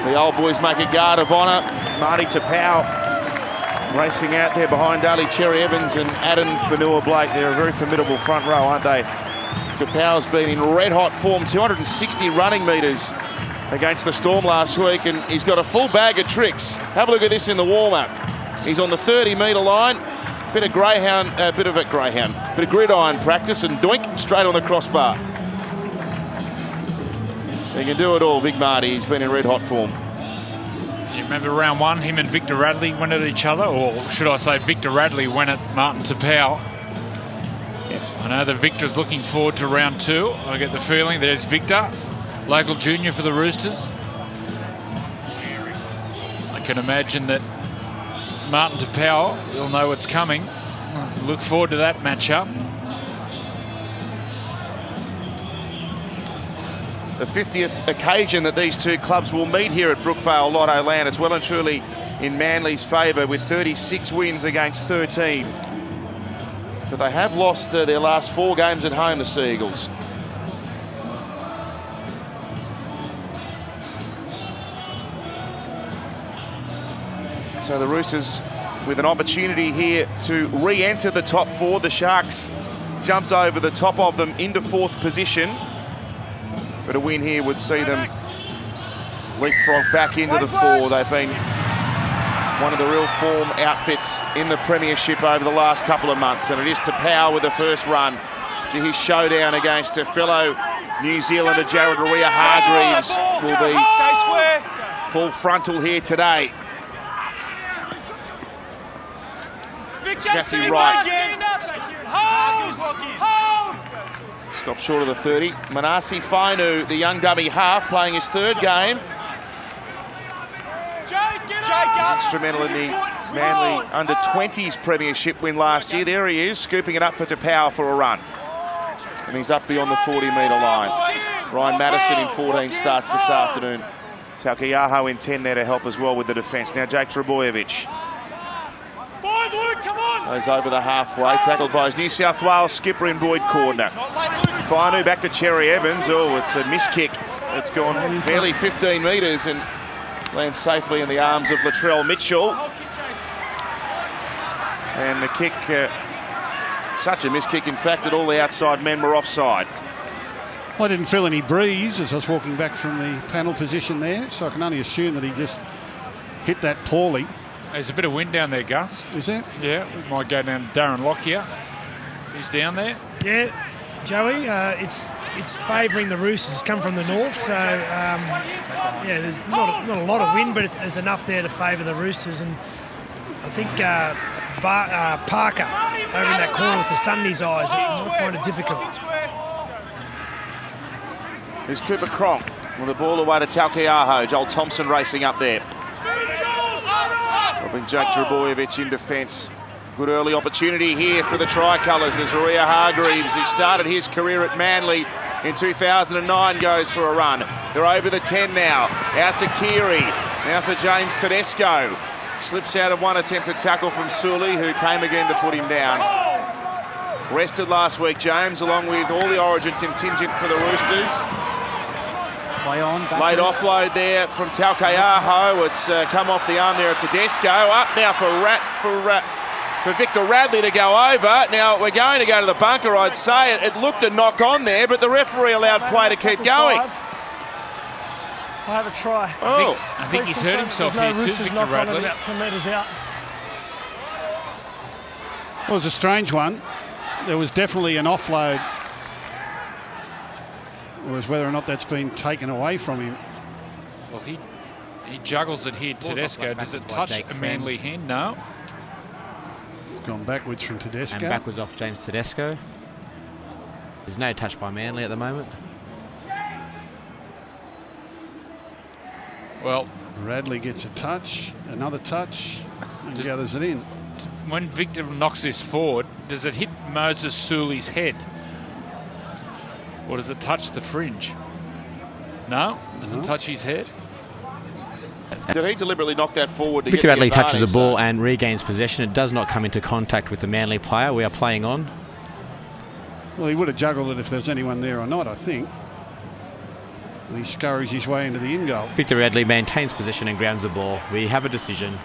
The old boys make a guard of honour. Marty Tapau racing out there behind Daly Cherry Evans and Adam Fanua-Blake. They're a very formidable front row, aren't they? Tapau's been in red-hot form, 260 running metres against the Storm last week, and he's got a full bag of tricks. Have a look at this in the warm-up. He's on the 30-metre line. Bit of gridiron practice, and doink, straight on the crossbar. He can do it all, Big Marty. He's been in red-hot form. You remember round one, him and Victor Radley went at each other, or should I say Victor Radley went at Martin Tapau. Yes. I know that Victor's looking forward to round two. I get the feeling there's Victor, local junior for the Roosters. I can imagine that Martin Tapau will know what's coming. Look forward to that matchup. The 50th occasion that these two clubs will meet here at Brookvale Lotto Land. It's well and truly in Manly's favour with 36 wins against 13. But they have lost their last 4 games at home, the Sea Eagles. So the Roosters with an opportunity here to re-enter the top 4. The Sharks jumped over the top of them into 4th position. But a win here would see them leapfrog back into the 4. They've been one of the real form outfits in the Premiership over the last couple of months. And it is Tapau with the first run to his showdown against a fellow New Zealander, Jared Hargreaves, will be full frontal here today. Matthew Wright. Stop short of the 30. Manasi Fainu, the young dummy half, playing his 3rd game. He's instrumental in the Manly under-20s Premiership win last year. There he is, scooping it up for Tapau for a run. And he's up beyond the 40-metre line. Ryan Madison in 14 starts this afternoon. Taukiaho in 10 there to help as well with the defence. Now Jake Trebojevic goes over the halfway, tackled by his New South Wales skipper in Boyd Cordner. Fainu back to Cherry Evans. Oh, it's a miss kick. It's gone barely 15 metres and lands safely in the arms of Latrell Mitchell. And the kick, such a miss kick, in fact, that all the outside men were offside. I didn't feel any breeze as I was walking back from the panel position there, so I can only assume that he just hit that poorly. There's a bit of wind down there, Gus. Is there? Yeah, we might go down to Darren Lockyer. He's down there. Yeah, Joey, it's favouring the Roosters. It's come from the north, so yeah, there's not a lot of wind, but there's enough there to favour the Roosters. And I think Parker over in that corner with the sun in his eyes, might find it difficult. Here's Cooper Cronk with the ball away to Taukiaho. Joel Thompson racing up there. Robbing Jake Trebojevic in defence. Good early opportunity here for the Tricolours as Rhea Hargreaves, who started his career at Manly in 2009, goes for a run. They're over the 10 now. Out to Keary. Now for James Tedesco. Slips out of one attempted tackle from Sully, who came again to put him down. Rested last week, James, along with all the Origin contingent for the Roosters. Late offload there from Taukiaho. It's come off the arm there of Tedesco. Up now for Victor Radley to go over. Now we're going to go to the bunker, I'd say. It looked a knock on there, but the referee allowed play to keep going. I'll have a try. Oh, I think he's hurt himself here too, Victor Radley. About 10 metres out. It was a strange one. There was definitely an offload. Whereas whether or not that's been taken away from him. Well, he juggles it here, Tedesco. Does it touch a Manly hand? No. It's gone backwards from Tedesco. And backwards off James Tedesco. There's no touch by Manly at the moment. Well, Radley gets a touch, another touch, and gathers it in. When Victor knocks this forward, does it hit Moses Sully's head? Or does it touch the fringe? No? Doesn't touch his head? did he deliberately knock that forward to Victor get the Radley touches the advantage, ball and regains possession. It does not come into contact with the Manly player. We are playing on. Well, he would have juggled it if there's anyone there or not, I think. And he scurries his way into the in goal. Victor Radley maintains position and grounds the ball. We have a decision.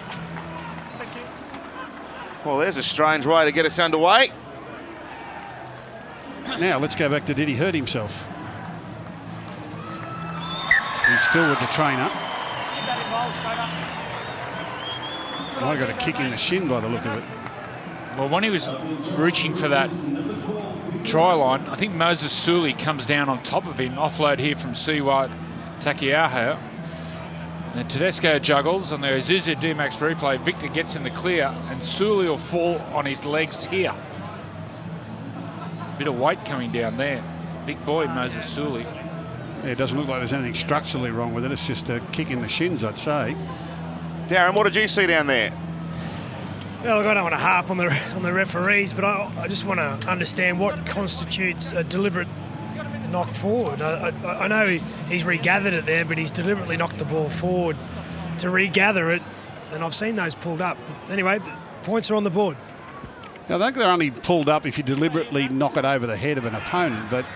Well, there's a strange way to get us underway. Now let's go back to did he hurt himself? He's still with the trainer. Might have got a kick in the shin by the look of it. Well, when he was reaching for that try line, I think Moses Suli comes down on top of him. Offload here from Siwa Takiaho. And Tedesco juggles on the Azusa D-Max replay. Victor gets in the clear and Suli will fall on his legs here. Bit of weight coming down there. Big boy Moses Suli. Yeah, it doesn't look like there's anything structurally wrong with it. It's just a kick in the shins, I'd say. Darren, what did you see down there? Well, look, I don't want to harp on the referees, but I just want to understand what constitutes a deliberate knock forward. I know he's regathered it there, but he's deliberately knocked the ball forward to regather it, and I've seen those pulled up. But anyway, the points are on the board. I think they're only pulled up if you deliberately knock it over the head of an opponent, but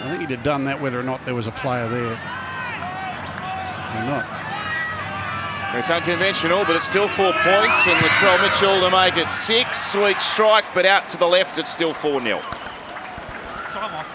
I think he'd have done that whether or not there was a player there or not. It's unconventional, but it's still 4 points, and Latrell Mitchell to make it 6. Sweet strike, but out to the left, it's still 4-0. Time on.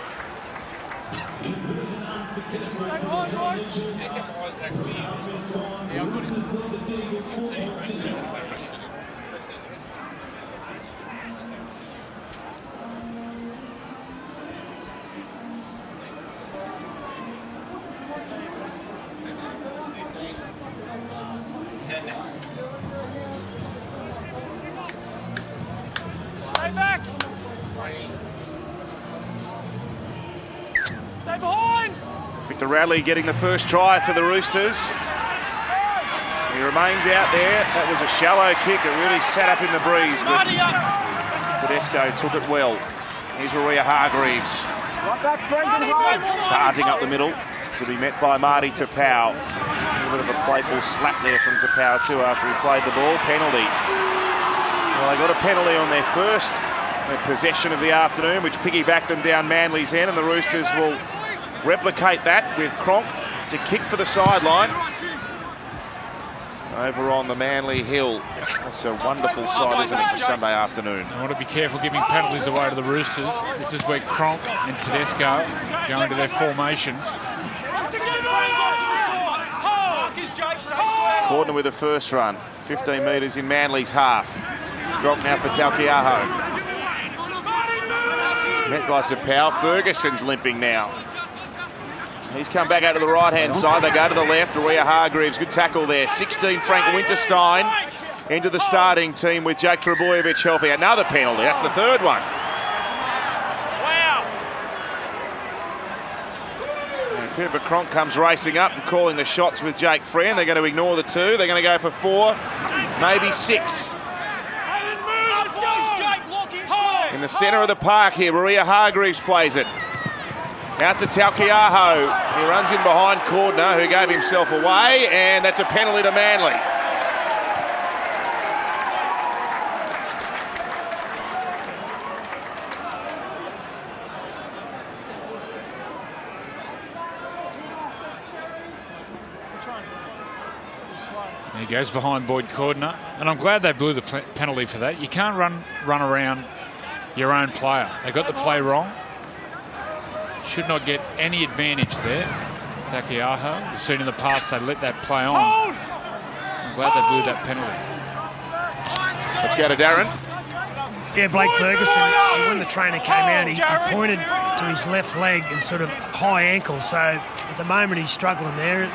Stay back. Stay behind. Victor Radley getting the first try for the Roosters. He remains out there. That was a shallow kick. It really sat up in the breeze, but Tedesco took it well. Here's Warringah Hargreaves. Charging up the middle to be met by Marty Tapau. A little bit of a playful slap there from Tapau too after he played the ball. Penalty. Well, they got a penalty on their first possession of the afternoon, which piggybacked them down Manly's end, and the Roosters will replicate that with Cronk to kick for the sideline. Over on the Manly Hill. That's a wonderful sight, isn't it, for Sunday afternoon? I want to be careful giving penalties away to the Roosters. This is where Cronk and Tedesco go into their formations. Cordner with the first run. 15 metres in Manly's half. Drop now for Talkiaho. Met by Tapau. Ferguson's limping now. He's come back out to the right-hand side. They go to the left. Warringah Hargreaves, good tackle there. 16, Frank Winterstein into the starting team with Jake Trebojevic helping. Another penalty. That's the third one. Wow. And Cooper Cronk comes racing up and calling the shots with Jake Friend. They're going to ignore the 2. They're going to go for 4, maybe 6. In the centre of the park here, Warringah Hargreaves plays it. Out to Talkiaho. He runs in behind Cordner, who gave himself away, and that's a penalty to Manly. He goes behind Boyd Cordner, and I'm glad they blew the penalty for that. You can't run around your own player. They got the play wrong. Should not get any advantage there. Takiaho, we've seen in the past they let that play on. I'm glad they blew that penalty. Let's go to Darren. Yeah, Blake Ferguson, when the trainer came out, he pointed to his left leg and sort of high ankle. So at the moment he's struggling there.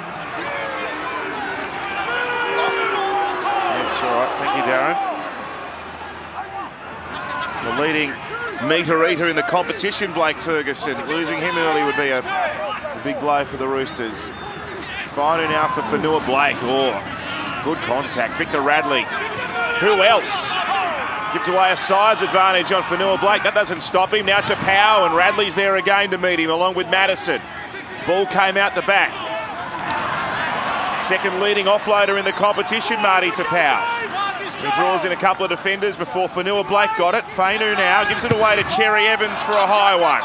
That's all right, thank you, Darren. The leading meter eater in the competition, Blake Ferguson. Losing him early would be a big blow for the Roosters. Final now for Fanua Blake. Oh, good contact. Victor Radley. Who else? Gives away a size advantage on Fanua Blake. That doesn't stop him. Now to Powell, and Radley's there again to meet him along with Madison. Ball came out the back. Second leading offloader in the competition, Marty Tapau. He draws in a couple of defenders before Fanua Blake got it. Fainu now gives it away to Cherry Evans for a high one.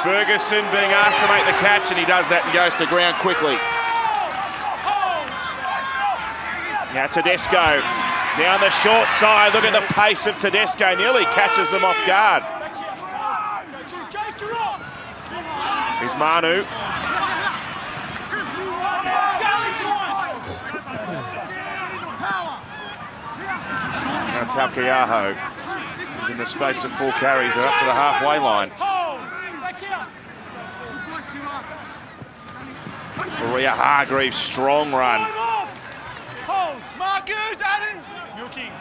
Ferguson being asked to make the catch, and he does that and goes to ground quickly. Now Tedesco down the short side. Look at the pace of Tedesco. Nearly catches them off guard. Here's Manu. Now Talkeaho. In the space of 4 carries, they're up to the halfway line. Maria Hargreaves, strong run. Marcus, Adam! Milking.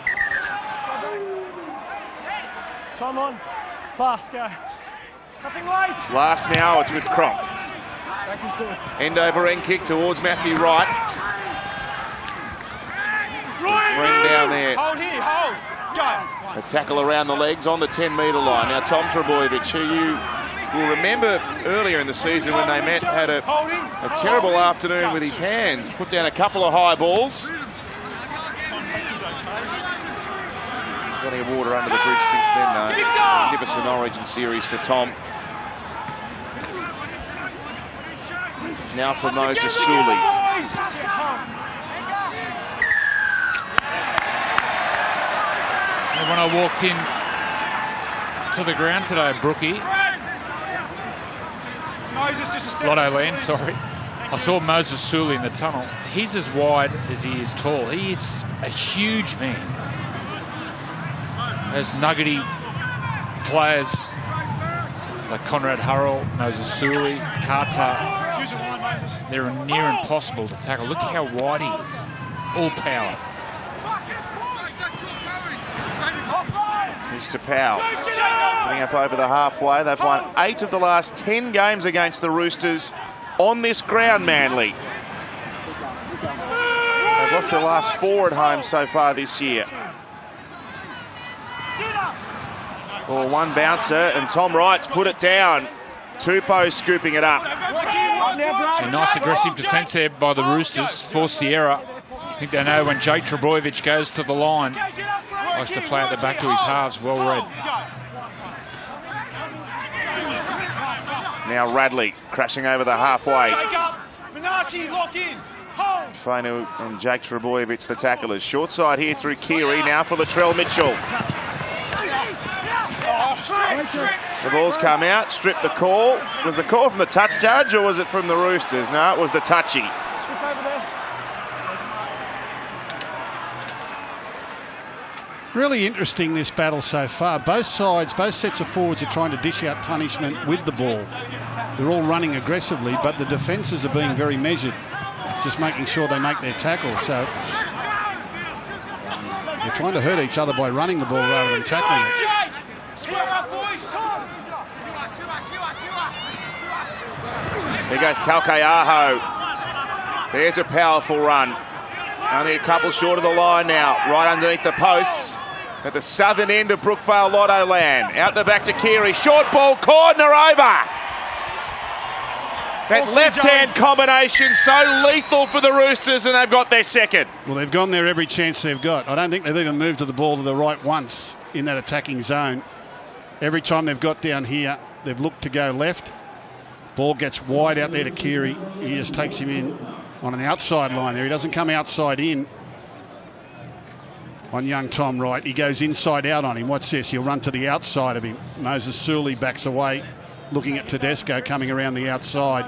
Time on. Fast, go. Nothing late. Last now, it's with Cronk. End over end kick towards Matthew Wright. Friend down there. Hold here, hold. Go. A tackle around the legs on the 10-metre line. Now Tom Trbojevic, who you will remember earlier in the season when they met, had a terrible afternoon with his hands. Put down a couple of high balls. Plenty of water under the bridge since then, though. Magnificent Origin series for Tom. Now for Moses Sully. When I walked in to the ground today, Brookie, Lotto Land, sorry, I saw Moses Sully in the tunnel. He's as wide as he is tall. He is a huge man. Those nuggety players like Conrad Hurrell, Moses Sully, Carter, they're near impossible to tackle. Look at how wide he is. All power. Here's to Powell. Getting up over the halfway. They've won 8 of the last 10 games against the Roosters on this ground, Manly. They've lost their last 4 at home so far this year. Well, one bouncer, and Tom Wright's put it down. Tupou scooping it up. A nice aggressive defence there by the Roosters for Sierra. I think they know when Jake Trbojevic goes to the line, likes to play at the back to his halves, well read. Now Radley crashing over the halfway. Fainu and Jake Trbojevic, the tacklers. Short side here through Keary, now for Latrell Mitchell. The ball's come out, stripped the call. Was the call from the touch judge or was it from the Roosters? No, it was the touchy. Really interesting, this battle so far. Both sides, both sets of forwards are trying to dish out punishment with the ball. They're all running aggressively, but the defences are being very measured, just making sure they make their tackle. So they're trying to hurt each other by running the ball rather than tackling it. There goes Talkeaho. There's a powerful run. Only a couple short of the line now, right underneath the posts at the southern end of Brookvale Lotto Land. Out the back to Keary, short ball, corner over. That left-hand combination so lethal for the Roosters, and they've got their second. Well, they've gone there every chance they've got. I don't think they've even moved to the ball to the right once in that attacking zone. Every time they've got down here, they've looked to go left. Ball gets wide out there to Keary. He just takes him in on an outside line there. He doesn't come outside in on young Tom Wright. He goes inside out on him. What's this? He'll run to the outside of him. Moses Sully backs away, looking at Tedesco coming around the outside.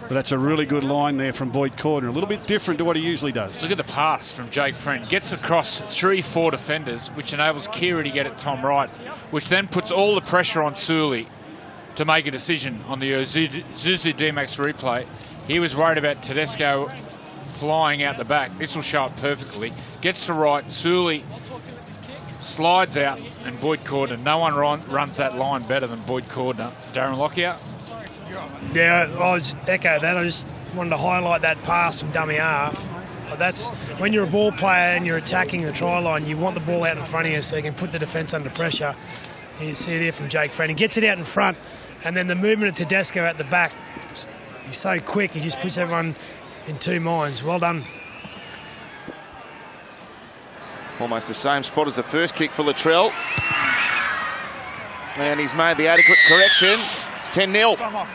But that's a really good line there from Boyd Cordner. A little bit different to what he usually does. Look at the pass from Jake Friend. Gets across 3-4 defenders, which enables Keary to get at Tom Wright, which then puts all the pressure on Sully to make a decision on the Zuzu D-Max replay. He was worried about Tedesco flying out the back. This will show it perfectly. Gets to right, Sully slides out, and Boyd Cordner. No one runs that line better than Boyd Cordner. Darren Lockyer. Yeah, I just echo that. I just wanted to highlight that pass from dummy half. That's when you're a ball player and you're attacking the try line, you want the ball out in front of you so you can put the defence under pressure. You see it here from Jake Friend. He gets it out in front, and then the movement of Tedesco at the back, he's so quick, he just puts everyone in 2 minds. Well done. Almost the same spot as the first kick for Latrell. And he's made the adequate correction. It's 10-0. Time off.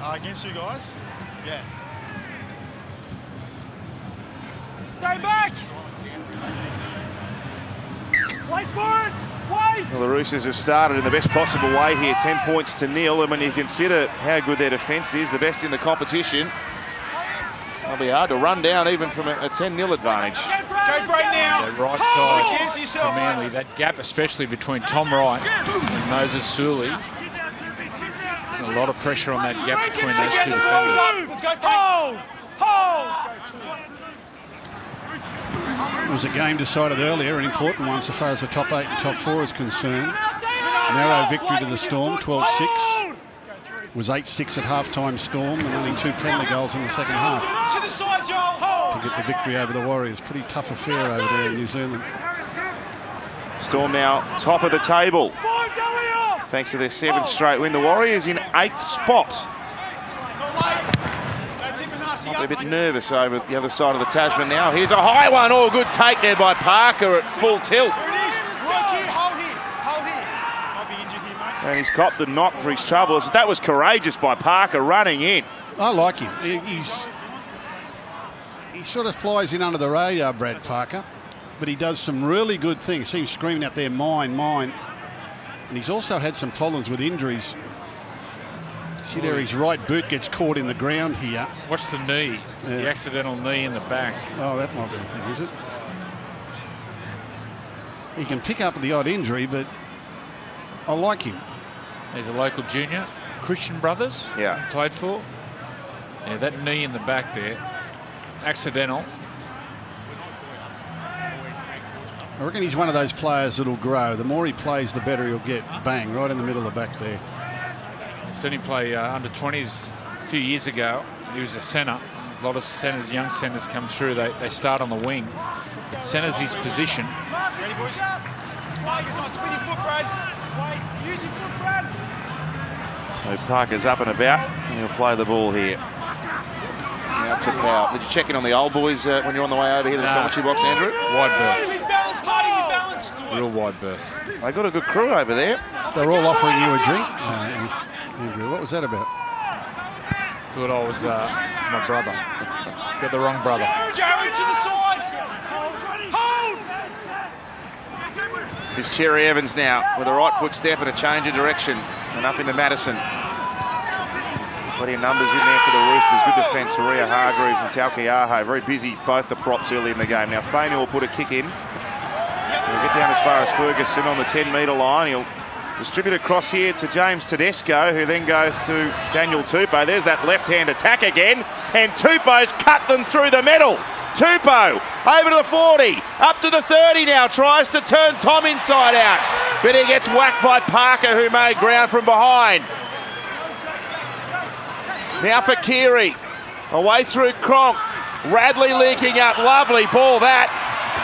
Against you guys? Yeah. Stay back! Wait for it! Wait! Well, the Roosters have started in the best possible way here, 10 points to 0, and when you consider how good their defence is, the best in the competition, it'll be hard to run down even from a 10-0 advantage. Go Brad now! The right side for Manly, that gap especially between Tom Wright and Moses Sully. A lot of pressure on that gap between those two defenders. Let's go, hold! Hold! It was a game decided earlier, an important one so far as the top 8 and top 4 is concerned. Narrow victory to the Storm, 12-6. It was 8-6 at half-time Storm and only 2 penalty goals in the second half To the side, Joel! to get the victory over the Warriors. Pretty tough affair over there in New Zealand. Storm now top of the table, thanks to their 7th straight win. The Warriors in 8th spot. They're a bit nervous over the other side of the Tasman now. Here's a high one. Oh, good take there by Parker at full tilt. And he's copped the knock for his troubles. That was courageous by Parker running in. I like him. He sort of flies in under the radar, Brad Parker, but he does some really good things. See him screaming out there, mine, mine. And he's also had some problems with injuries. See there, his right boot gets caught in the ground here. What's the knee? Yeah. The accidental knee in the back. Oh, that might be the thing, is it? He can pick up the odd injury, but I like him. There's a local junior, Christian Brothers. Yeah. Played for. Yeah, that knee in the back there. Accidental. I reckon he's one of those players that'll grow. The more he plays, the better he'll get. Bang, right in the middle of the back there. Seen him play under 20s a few years ago. He was a centre. A lot of centres, young centres come through. They start on the wing. But centre's his position. Ready, push. Spark is not spin your foot, Brad. Wait, use your foot, Brad. So Parker's up and about, and he'll play the ball here. Now to Powell. Did you check in on the old boys when you're on the way over here to the commentary box, Andrew? Wide berth. With balance, Marty, with balance. Real wide berth. They got a good crew over there. They're all offering you a drink. Andrew, what was that about? Thought I was my brother. Got the wrong brother. Jared to the side. Hold! It's Cherry Evans now with a right foot step and a change of direction. And up into Madison. Plenty of numbers in there for the Roosters. Good defence for Rhea Hargreaves and Taukiaho. Very busy, both the props early in the game. Now Fainu will put a kick in. He'll get down as far as Ferguson on the 10-metre line. He'll distribute across here to James Tedesco, who then goes to Daniel Tupou. There's that left-hand attack again. And Tupou's cut them through the middle. Tupou over to the 40, up to the 30 now, tries to turn Tom inside out. But he gets whacked by Parker, who made ground from behind. Now for Keary, away through Cronk. Radley leaking up, lovely ball that.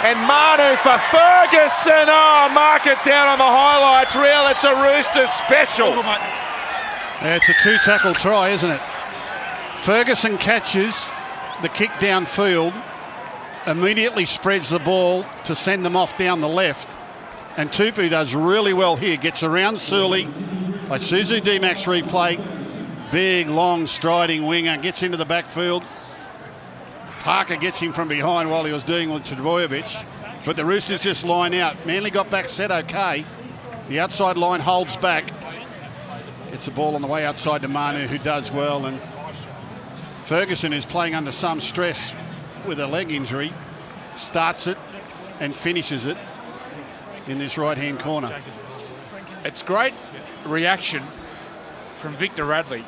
And Manu for Ferguson. Oh, mark it down on the highlights reel. It's a Roosters special. Yeah, it's a 2-tackle try, isn't it? Ferguson catches the kick downfield, immediately spreads the ball to send them off down the left. And Tupou does really well here. Gets around Surly by Suzu D-Max replay. Big, long, striding winger. Gets into the backfield. Parker gets him from behind while he was doing with Trbojevic. But the Roosters just line out. Manly got back set okay. The outside line holds back. Gets the ball on the way outside to Manu, who does well. And Ferguson is playing under some stress with a leg injury. Starts it and finishes it in this right-hand corner. It's great reaction from Victor Radley.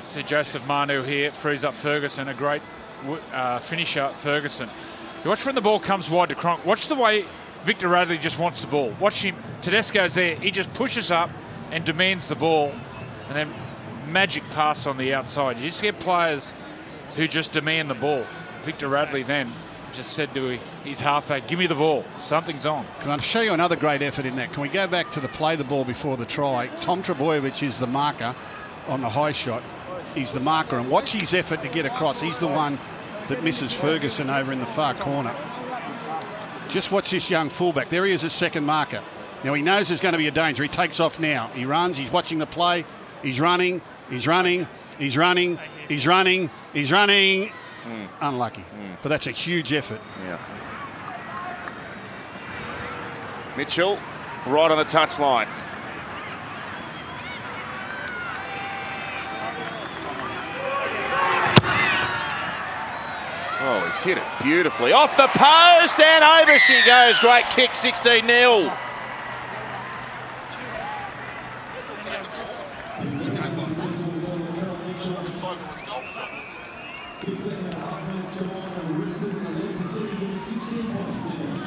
See Joseph Manu here, frees up Ferguson, a great finisher, Ferguson. You watch when the ball comes wide to Cronk. Watch the way Victor Radley just wants the ball. Watch him, Tedesco's there, he just pushes up and demands the ball, and then magic pass on the outside. You just get players who just demand the ball. Victor Radley then just said to his halfback, give me the ball. Something's on. Can I show you another great effort in that? Can we go back to the play the ball before the try? Tom Trbojevic is the marker on the high shot. He's the marker, and watch his effort to get across. He's the one that misses Ferguson over in the far corner. Just watch this young fullback. There he is, his second marker. Now he knows there's going to be a danger. He takes off now. He runs. He's watching the play. He's running. He's running. He's running. He's running. He's running. Unlucky. But that's a huge effort. Yeah. Mitchell right on the touchline. Oh, he's hit it beautifully. Off the post and over she goes. Great kick, 16-0.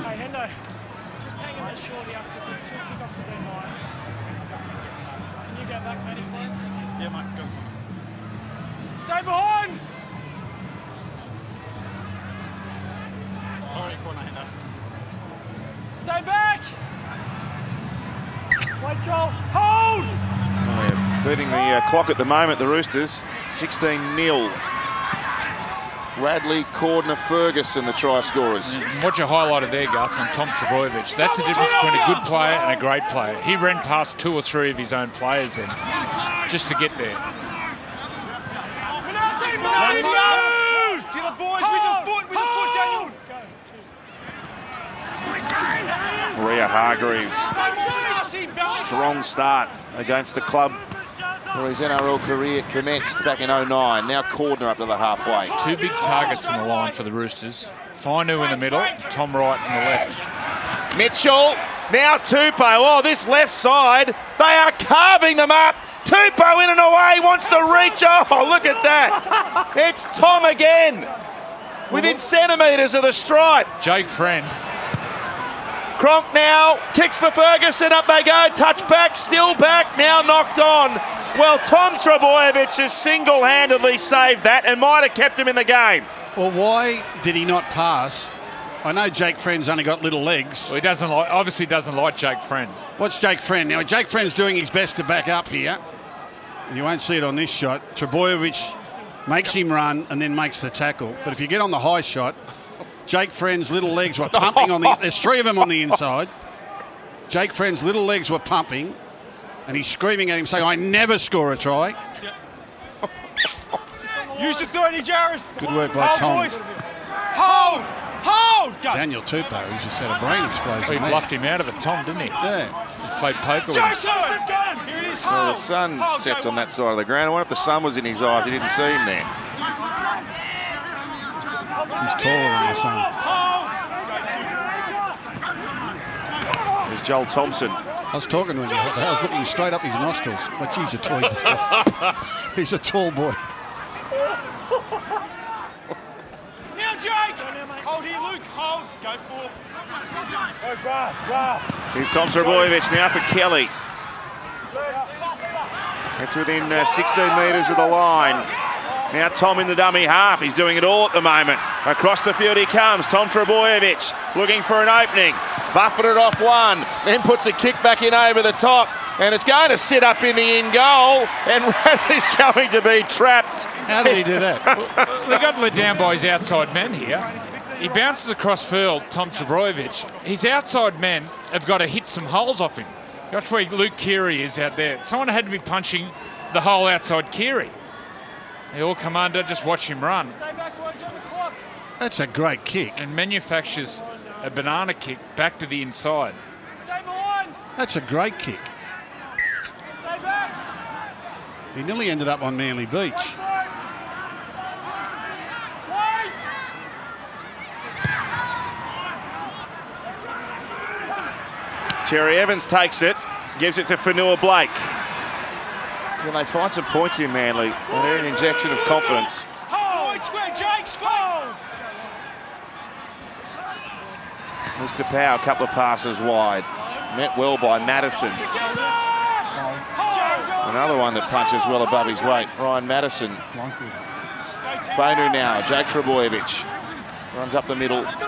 Hey, Hendo, just hang him shortly up because there's 2 kickoffs to do line. Can you go back, matey, please? Yeah, mate, go. Stay behind! Alright, corner, Hendo. Stay back! Wait, Joel. Hold! Oh, yeah. Beating the clock at the moment, the Roosters. 16-0. Radley, Cordner, Ferguson, the try scorers. What you highlighted there, Gus, on Tom Trbojevic, that's the difference between a good player and a great player. He ran past 2 or 3 of his own players then, just to get there. See the boys with the foot, Daniel. Rhea Hargreaves. Strong start against the club where his NRL career commenced back in 09. Now Cordner up to the halfway. 2 big targets on the line for the Roosters. Fainu in the middle, Tom Wright on the left. Mitchell, now Tupou. Oh, this left side, they are carving them up. Tupou in and away, wants the reach. Oh, look at that. It's Tom again. Within centimetres of the stripe. Jake Friend. Cronk now, kicks for Ferguson, up they go, touch back, still back, now knocked on. Well, Tom Trbojevic has single-handedly saved that and might have kept him in the game. Well, why did he not pass? I know Jake Friend's only got little legs. Well, he obviously doesn't like Jake Friend. What's Jake Friend? Now, Jake Friend's doing his best to back up here. You won't see it on this shot. Trbojevic makes him run and then makes the tackle. But if you get on the high shot, Jake Friend's little legs were pumping on the... There's 3 of them on the inside. Jake Friend's little legs were pumping and he's screaming at him saying, I never score a try. Use the 30, Jared. Good work by Tom. Boys. Hold! Go. Daniel Tupou, he just had a brain explosion. He there. bluffed him out of it, Tom, didn't he? Yeah. Just played poker with him. Jason! Here it is, Well, the hold. sun Hold, sets go on that side of the ground. I wonder if the sun was in his eyes. He didn't see him there. He's taller than the sun. There's Joel Thompson. I was talking to him. I was looking straight up his nostrils. But geez, he's a tall boy. Now, Jake! Hold here, Luke. Hold. Go for. Here's Tom Trbojevic now for Kelly. It's within 16 metres of the line. Now Tom in the dummy half. He's doing it all at the moment. Across the field he comes. Tom Trbojevic looking for an opening. Buffeted it off one. Then puts a kick back in over the top. And it's going to sit up in the in goal. And Radley's going to be trapped. How did he do that? They got let down by his outside men here. He bounces across field, Tom Trbojevic. His outside men have got to hit some holes off him. That's where Luke Keary is out there. Someone had to be punching the hole outside Keary. They all come under, just watch him run. That's a great kick. And manufactures a banana kick back to the inside. Stay behind! That's a great kick. Stay back! He nearly ended up on Manly Beach. Cherry Evans takes it, gives it to Fanua Blake. Can they find some points in Manly? And they're an injection of confidence. Hold! Square, Jake! Square! Mr. Powell, a couple of passes wide. Met well by Madison. Another one that punches well above his weight. Ryan Madison. Fainu now, Jake Trbojevic. Runs up the middle. Off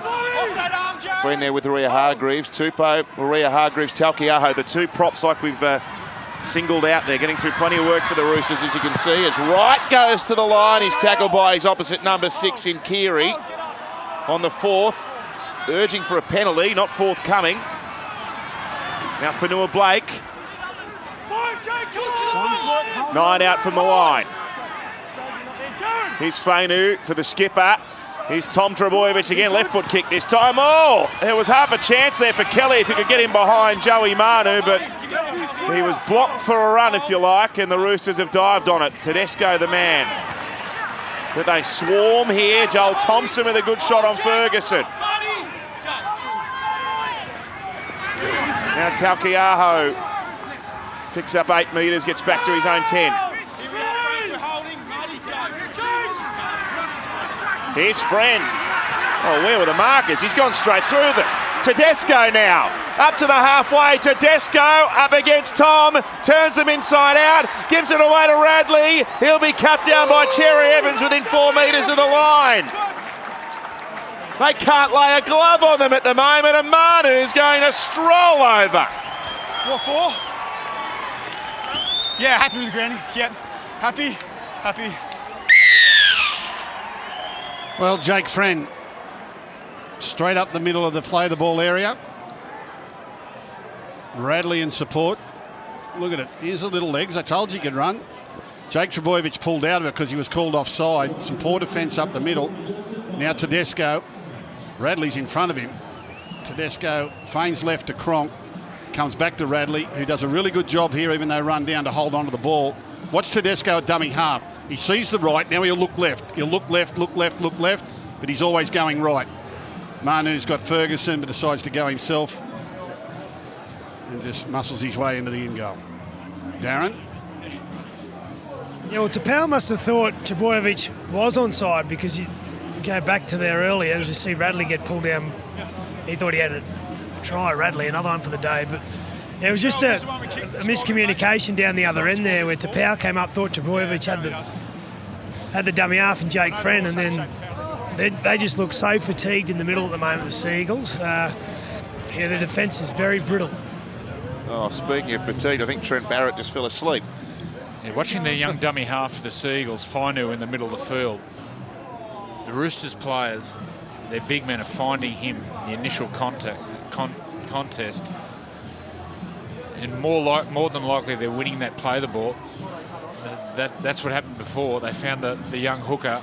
that arm, Joe. Friend there with Maria Hargreaves. Tupou, Maria Hargreaves, Talkiaho. The two props like we've singled out there, getting through plenty of work for the Roosters, as you can see. As Wright goes to the line, he's tackled by his opposite number 6 in Keary on the 4th. Urging for a penalty, not forthcoming. Now Fanua Blake. 9 out from the line. Here's Fainu for the skipper. Here's Tom Trebojevic again, left foot kick this time. Oh, there was half a chance there for Kelly if he could get in behind Joey Manu, but he was blocked for a run, if you like, and the Roosters have dived on it. Tedesco the man. But they swarm here. Joel Thompson with a good shot on Ferguson. Now Talkiaho picks up 8 metres, gets back to his own 10. Here's Friend. Oh, where were the markers? He's gone straight through them. Tedesco now. Up to the halfway. Tedesco up against Tom. Turns them inside out. Gives it away to Radley. He'll be cut down by Cherry Evans within 4 metres of the line. They can't lay a glove on them at the moment, and Manu is going to stroll over. What for? Yeah, happy with the grounding. Yep. Happy. Well, Jake Friend, straight up the middle of the play the ball area. Radley in support. Look at it. Here's the little legs. I told you he could run. Jake Trebojevic pulled out of it because he was called offside. Some poor defence up the middle. Now Tedesco. Radley's in front of him. Tedesco feigns left to Cronk. Comes back to Radley, who does a really good job here, even though run down to hold on to the ball. Watch Tedesco at dummy half. He sees the right, now he'll look left. He'll look left, but he's always going right. Manu's got Ferguson, but decides to go himself and just muscles his way into the end goal. Darren? Yeah, well, Tapau must have thought Trebojevic was onside, because you go back to there earlier and you see Radley get pulled down. He thought he had a try, Radley, another one for the day, but it was just a miscommunication down the other end there, where Tapau came up, thought Trebojevic had the dummy half and Jake Friend, and then they just look so fatigued in the middle at the moment, the Sea Eagles. Yeah, the defence is very brittle. Oh, speaking of fatigue, I think Trent Barrett just fell asleep. Yeah, watching the young dummy half of the Sea Eagles, Fainu in the middle of the field. The Roosters players, their big men are finding him the initial contest, and more than likely they're winning that play the ball. That's what happened before. They found the young hooker.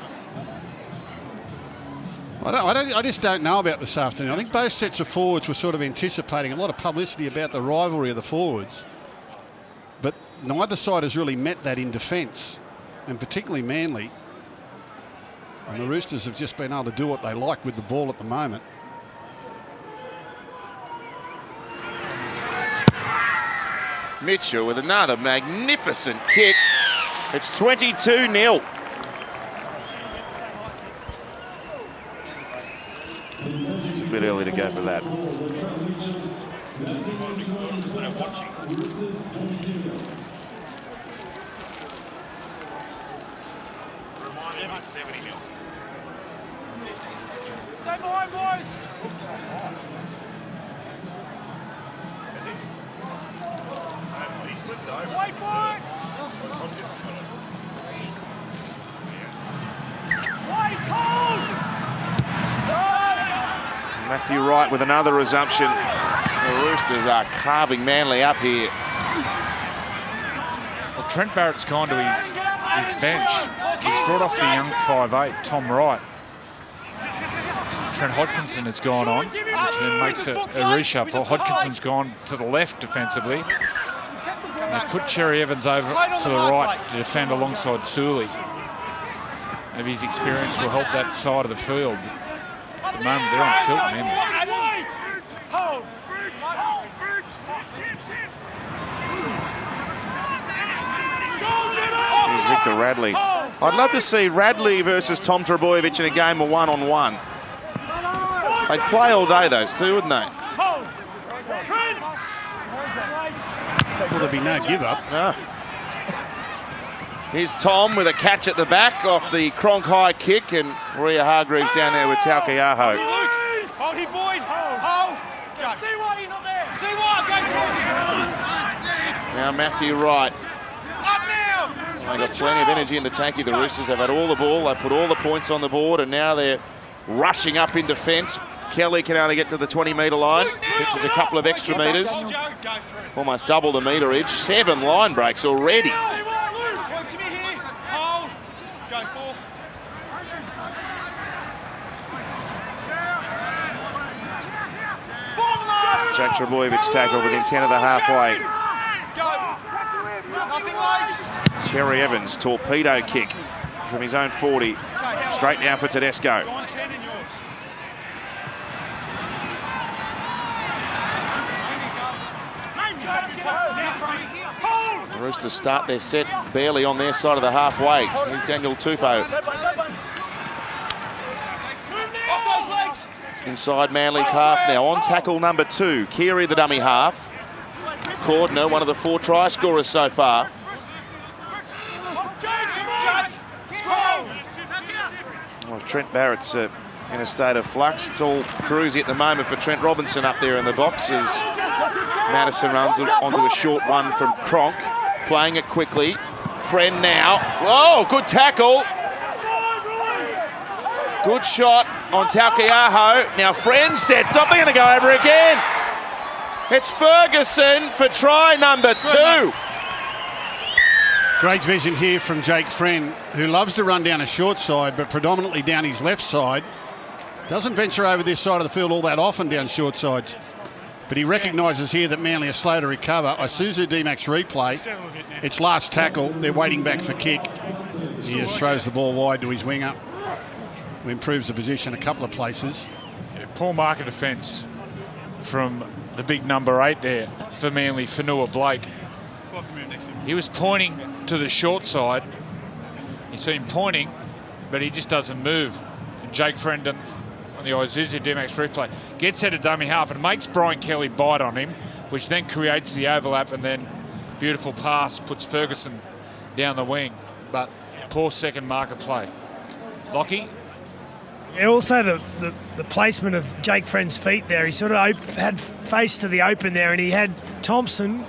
I just don't know about this afternoon. I think both sets of forwards were sort of anticipating a lot of publicity about the rivalry of the forwards, but neither side has really met that in defence, and particularly Manly. And the Roosters have just been able to do what they like with the ball at the moment. Mitchell with another magnificent kick. It's 22-0. It's a bit early to go for that. Stay behind, boys. He slipped over. Wait, boy. Wait, hold. Matthew Wright with another resumption. The Roosters are carving Manly up here. Well, Trent Barrett's gone to his bench. He's brought off the young 5'8", Tom Wright. Trent Hodkinson has gone on, which then makes a reshuffle. Hodkinson's gone to the left defensively. And they put Cherry Evans over to the right to defend alongside Suley. Maybe his experience will help that side of the field. At the moment, they're on tilt, man. Here's Victor Radley. I'd love to see Radley versus Tom Trebojevic in a game of one-on-one. They'd play all day, those two, wouldn't they? Well, there'd be no give-up. No. Here's Tom with a catch at the back off the Cronk high kick, and Warringah Hargreaves down there with Taukeaho. Hold him, Boyd. Hold. Go. See why you're not there. See what? Go, Tom. Now Matthew Wright. Up now. They've got plenty of energy in the tanky. The Roosters have had all the ball. They put all the points on the board, and now they're rushing up in defence. Kelly can only get to the 20-metre line, which is a couple of extra metres. Almost double the meterage. 7 line breaks already. Jack Trebojevic tackle within 10 of the halfway. Cherry Evans, torpedo kick from his own 40. Straight down for Tedesco. The Roosters start their set barely on their side of the halfway. Here's Daniel Tupou. Inside Manly's half now. On tackle number 2. Keary, the dummy half. Cordner, one of the 4 try scorers so far. Well, Trent Barrett's in a state of flux. It's all cruisy at the moment for Trent Robinson up there in the box as Madison runs onto a short one from Cronk. Playing it quickly. Friend now. Oh, good tackle. Good shot on Taukeaho. Now Friend sets up. They're going to go over again. It's Ferguson for try number 2. Great vision here from Jake Friend, who loves to run down a short side, but predominantly down his left side. Doesn't venture over this side of the field all that often down short sides. But he recognises here that Manly are slow to recover. Isuzu D-Max replay. It's last tackle. They're waiting back for kick. He just throws the ball wide to his winger, who improves the position a couple of places. Yeah, poor marker defence from the big number 8 there for Manly, Fanua Blake. He was pointing to the short side. You see him pointing, but he just doesn't move. And Jake Friend on the Isuzu D-Max replay gets out of dummy half and makes Brian Kelly bite on him, which then creates the overlap, and then beautiful pass puts Ferguson down the wing. But poor second marker play. Lockie? Yeah, also the placement of Jake Friend's feet there. He sort of had face to the open there, and he had Thompson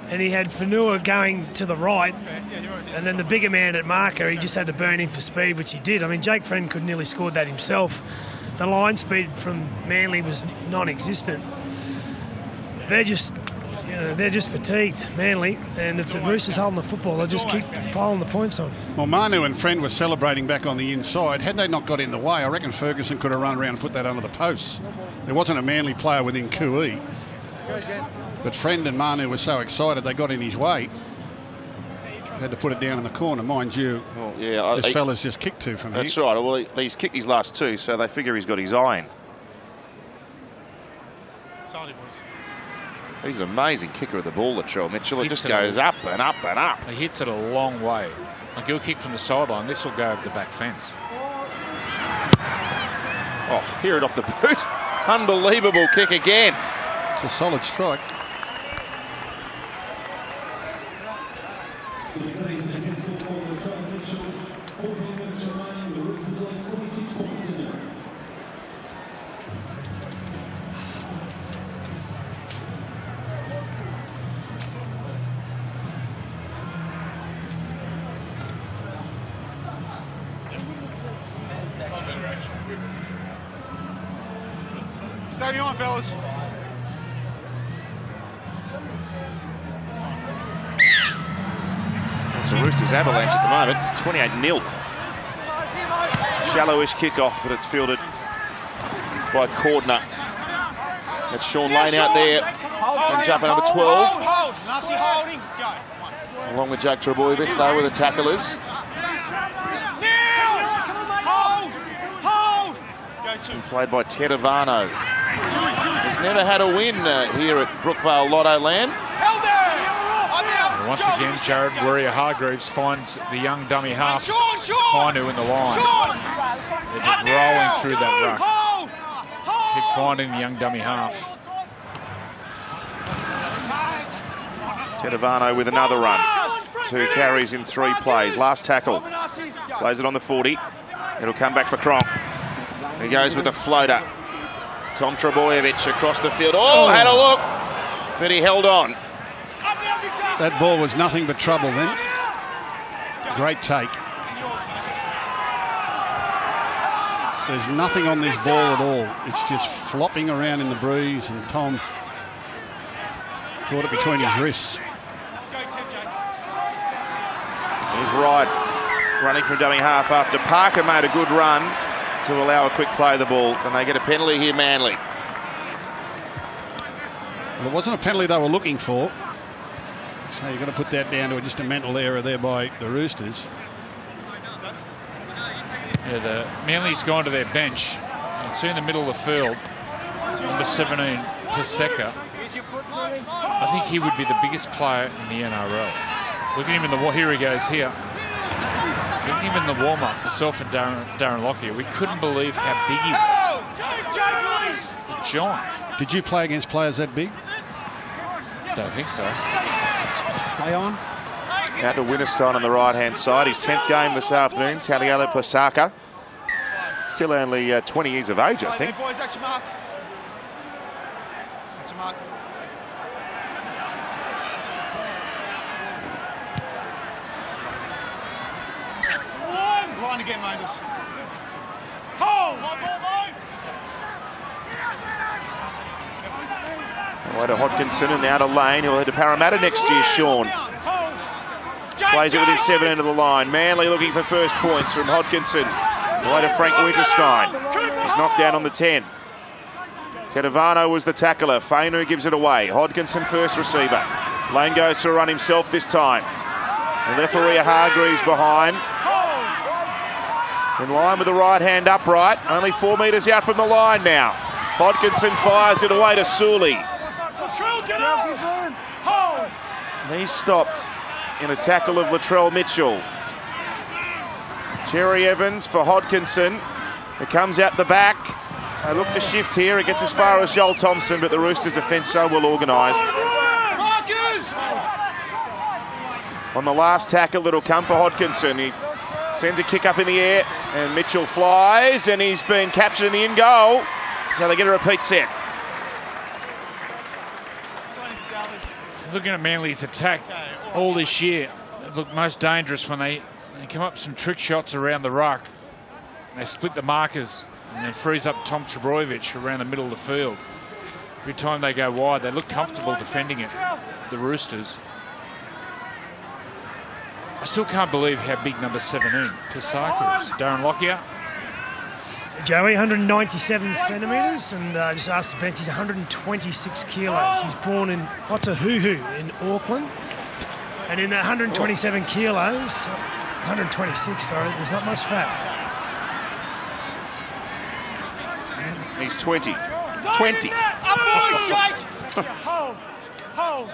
and he had Fanua going to the right, and then the bigger man at marker, he just had to burn in for speed, which he did. I mean, Jake Friend could nearly scored that himself. The line speed from Manly was non-existent. They're just fatigued, Manly, and if the Roosters holding the football, they'll just keep piling the points on. Well, Manu and Friend were celebrating back on the inside. Had they not got in the way, I reckon Ferguson could have run around and put that under the posts. There wasn't a Manly player within QE. But Friend and Manu were so excited they got in his way. Had to put it down in the corner, mind you. Well, yeah, this fella's just kicked 2 from here. That's right. Well, he's kicked his last 2, so they figure he's got his eye in. He's an amazing kicker of the ball, Latrell Mitchell. It just goes up and up and up. He hits it a long way. Like he'll kick from the sideline. This will go over the back fence. Oh, hear it off the boot. Unbelievable kick again. It's a solid strike. Stay on, fellas. It's a Roosters avalanche at the moment. 28-0. Shallowish kickoff, but it's fielded by Cordner. That's Sean Lane out there. And jumper number 12. Hold. Nasty holding. Go. Along with Jack Trebojevic, they were the tacklers. Hold. Go 2. And played by Ted Ivano. He's never had a win here at Brookvale Lotto Land. Held there. And once again, Jared Warringah Hargreaves finds the young dummy half Finu in the line. They're just rolling through that ruck. Keep finding the young dummy half. Ted Ivano with another run. 2 carries in 3 plays. Last tackle. Plays it on the 40. It'll come back for Cronk. He goes with a floater. Tom Trebojevic across the field. Oh, had a look, but he held on. That ball was nothing but trouble then. Great take. There's nothing on this ball at all. It's just flopping around in the breeze, and Tom caught it between his wrists. He's right, running from dummy half after Parker made a good run to allow a quick play of the ball, and they get a penalty here, Manly. Well, it wasn't a penalty they were looking for, so you've got to put that down to just a mental error there by the Roosters. Yeah, the Manly's gone to their bench. You see in the middle of the field, number 17, Paseka. I think he would be the biggest player in the NRL. Look at him in the here he goes here. Look at him in the warm-up, myself and Darren Lockyer. We couldn't believe how big he was. He's a giant. Did you play against players that big? Don't think so. Play on. Out to Winterstein on the right-hand side. His 10th game this afternoon. Taliano Paseka. Still only 20 years of age, I think. Boys, that's your mark. That's your mark. Line again, Moses. Away to Hodkinson and out of lane. He'll head to Parramatta next year, Sean. Plays it within 7 end of the line. Manly looking for first points from Hodkinson. Away to Frank Winterstein. He's knocked down on the 10. Tedavano was the tackler. Fainu gives it away. Hodkinson first receiver. Lane goes to a run himself this time. Lefaria Hargreaves behind. In line with the right hand upright. Only 4 metres out from the line now. Hodkinson fires it away to Sully. He's stopped in a tackle of Latrell Mitchell. Cherry Evans for Hodkinson. It comes out the back. They look to shift here. It gets as far as Joel Thompson, but the Roosters' defence so well organised. On the last tackle, it'll come for Hodkinson. He sends a kick up in the air, and Mitchell flies, and he's been captured in the in goal. So they get a repeat set. Looking at Manly's attack all this year, they look most dangerous when they come up with some trick shots around the ruck. They split the markers and then frees up Tom Trebojevic around the middle of the field. Every time they go wide, they look comfortable defending it, the Roosters. I still can't believe how big number 17, Paseka, is. Darren Lockyer. Joey, 197 centimetres, and just asked the bench, he's 126 kilos. He's born in Otahuhu in Auckland, and in 127 kilos, 126, sorry, there's not much fat. He's 20. 20. Up, boys, Jake! Hold.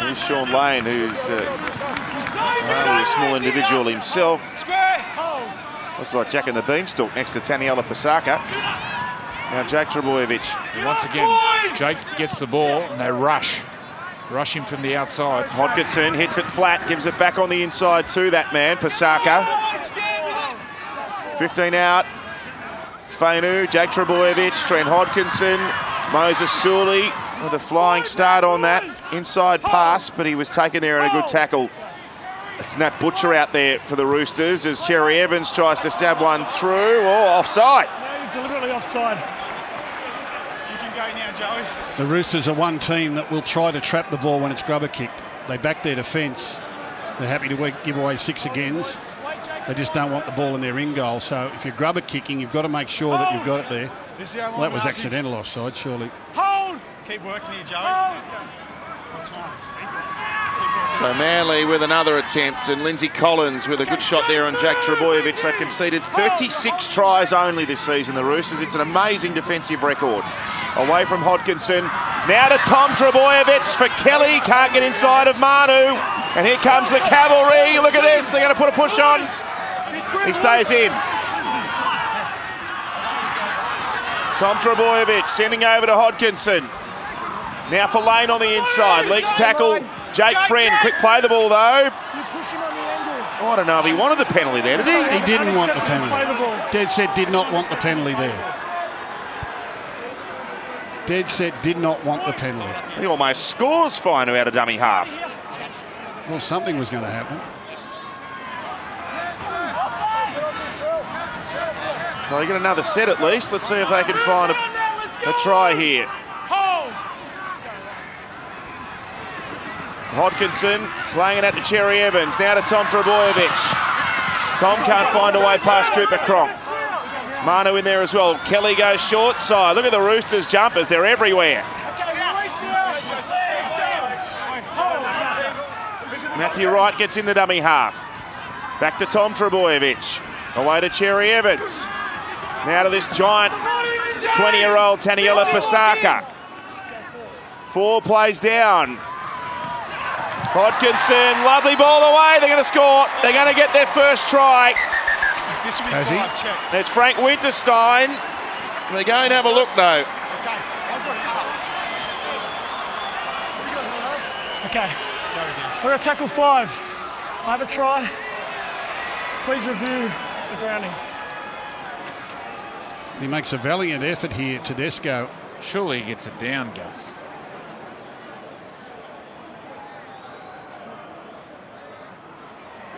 Here's Sean Lane, who's a small individual himself. Looks like Jack and the Beanstalk next to Taniela Paseka. Now Jake Trebojevic. And once again, Jake gets the ball and they rush him from the outside. Hodkinson hits it flat, gives it back on the inside to that man, Paseka. 15 out. Fainu, Jake Trebojevic, Trent Hodkinson, Moses Sully with a flying start on that inside pass, but he was taken there in a good tackle. It's Nat Butcher out there for the Roosters as Cherry Evans tries to stab one through. Oh, offside. No, deliberately offside. You can go now, Joey. The Roosters are one team that will try to trap the ball when it's grubber kicked. They back their defence. They're happy to give away 6 agains. They just don't want the ball in their in goal. So if you're grubber kicking, you've got to make sure that you've got it there. Well, that was accidental offside, surely. Hold. Keep working here, Joey. So Manly with another attempt, and Lindsay Collins with a good shot there on Jake Trebojevic. They've conceded 36 tries only this season, the Roosters. It's an amazing defensive record. Away from Hodkinson. Now to Tom Trebojevic for Kelly. Can't get inside of Manu. And here comes the cavalry. Look at this. They're going to put a push on. He stays in. Tom Trebojevic sending over to Hodkinson. Now for Lane on the inside. Leaks tackle. Jake Friend. Quick play the ball though. You push him on the angle. Oh, I don't know if he wanted the penalty there, did he? He didn't want the penalty. Play the ball. Dead set did not want the penalty there. Dead set did not want the penalty. He almost scores Fino out of dummy half. Well, something was going to happen. So they get another set at least. Let's see if they can find a try here. Hodkinson playing it out to Cherry Evans. Now to Tom Trebojevic. Tom can't find a way past Cooper Cronk. Manu in there as well. Kelly goes short side. Look at the Roosters jumpers. They're everywhere. Matthew Wright gets in the dummy half. Back to Tom Trebojevic. Away to Cherry Evans. Now to this giant 20-year-old Taniela Pasaka. 4 plays down. Hodkinson, lovely ball away. They're going to score. They're going to get their first try. Has he? It's Frank Winterstein. They're going to have a look though. Okay. We're at tackle 5. I have a try. Please review the grounding. He makes a valiant effort here, Tedesco. Surely he gets it down, Gus.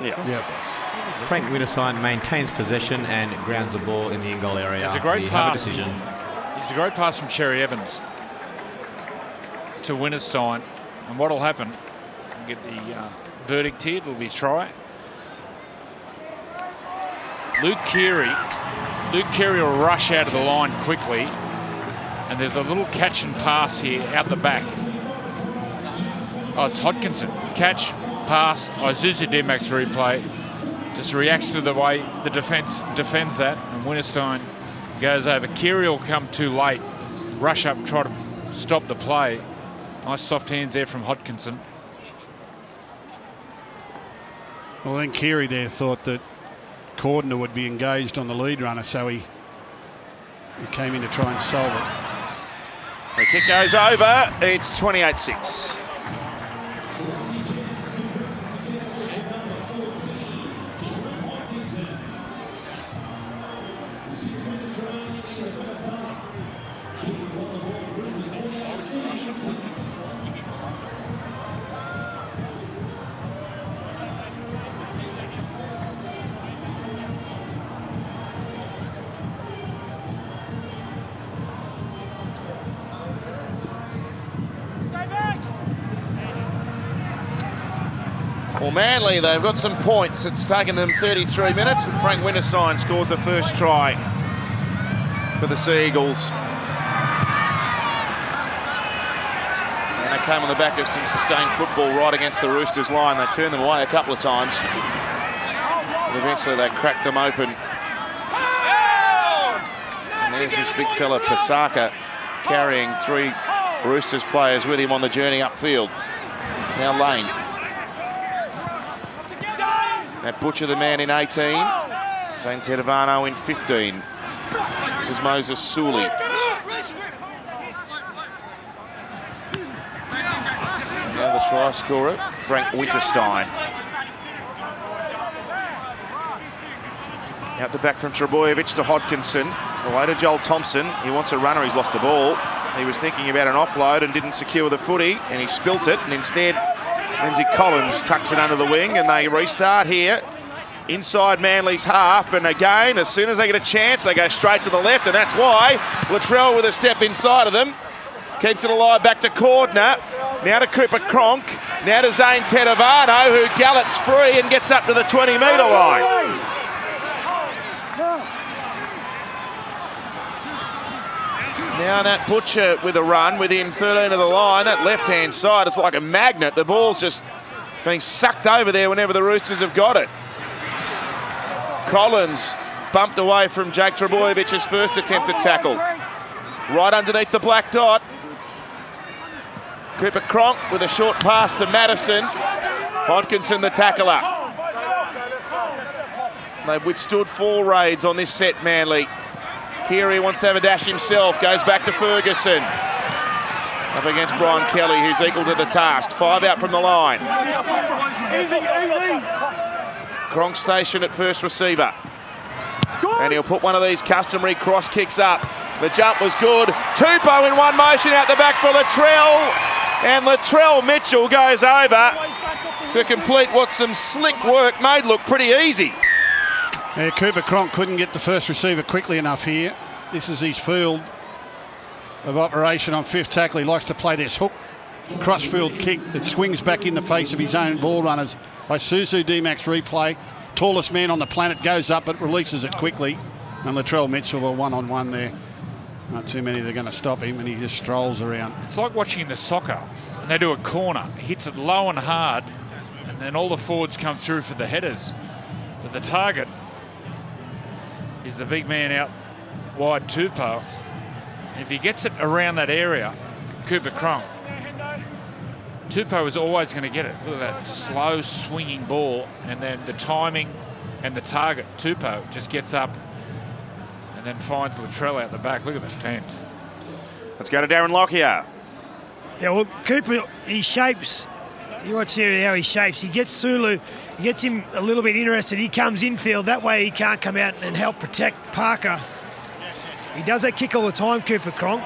Yeah. Frank Winterstein maintains possession and grounds the ball in the in-goal area. It's a great We have a pass. decision. It's a great pass from Cherry Evans to Winterstein. And what will happen, we'll get the verdict here, it'll be a try. Luke Keary will rush out of the line quickly. And there's a little catch and pass here out the back. Oh, it's Hodkinson. Catch, pass. Isuzu D-Max replay. Just reacts to the way the defence defends that. And Winterstein goes over. Keary will come too late. Rush up, try to stop the play. Nice soft hands there from Hodkinson. Well, then Keary there thought that Cordner would be engaged on the lead runner, so he came in to try and solve it. The kick goes over. It's 28-6. Well, Manly, they've got some points. It's taken them 33 minutes, and Frank Winterstein scores the first try for the Sea Eagles. And they came on the back of some sustained football right against the Roosters line. They turned them away a couple of times, but eventually they cracked them open. And there's this big fella, Pasaka, carrying 3 Roosters players with him on the journey upfield. Now Lane. That Butcher the man in 18. St. Tedavano in 15. This is Moses Sully. Now the try scorer, Frank Winterstein. Out the back from Trebojevic to Hodkinson. Away to Joel Thompson. He wants a runner, he's lost the ball. He was thinking about an offload and didn't secure the footy, and he spilt it, and instead Lindsay Collins tucks it under the wing, and they restart here inside Manly's half. And again, as soon as they get a chance, they go straight to the left, and that's why Latrell with a step inside of them keeps it alive. Back to Cordner, now to Cooper Cronk, now to Zane Tedavano, who gallops free and gets up to the 20-metre line. Now Nat Butcher with a run within 13 of the line. That left-hand side, it's like a magnet. The ball's just being sucked over there whenever the Roosters have got it. Collins bumped away from Jake Trebojevic's first attempt at tackle. Right underneath the black dot. Cooper Cronk with a short pass to Madison. Hodkinson the tackler. They've withstood 4 raids on this set, Manly. Keary wants to have a dash himself, goes back to Ferguson. Up against Brian Kelly, who's equal to the task. 5 out from the line. Cronk station at first receiver. And he'll put one of these customary cross kicks up. The jump was good. Tupou in one motion out the back for Latrell. And Latrell Mitchell goes over to complete what's some slick work made look pretty easy. Yeah, Cooper Cronk couldn't get the first receiver quickly enough here. This is his field of operation on fifth tackle. He likes to play this hook cross-field kick that swings back in the face of his own ball runners. By Suzu D-Max replay, tallest man on the planet goes up but releases it quickly. And Latrell Mitchell were one-on-one there. Not too many that are going to stop him, and he just strolls around. It's like watching the soccer. And they do a corner, hits it low and hard, and then all the forwards come through for the headers. But the target is the big man out wide, Tupou. And if he gets it around that area, Cooper Cronk, Tupou is always going to get it. Look at that slow swinging ball, and then the timing and the target, Tupou just gets up and then finds Latrell out the back. Look at the fend. Let's go to Darren Lockyer. Yeah, well, Cooper, he shapes. You watch here how he shapes. He gets Sulu, he gets him a little bit interested. He comes infield. That way he can't come out and help protect Parker. He does that kick all the time, Cooper Cronk.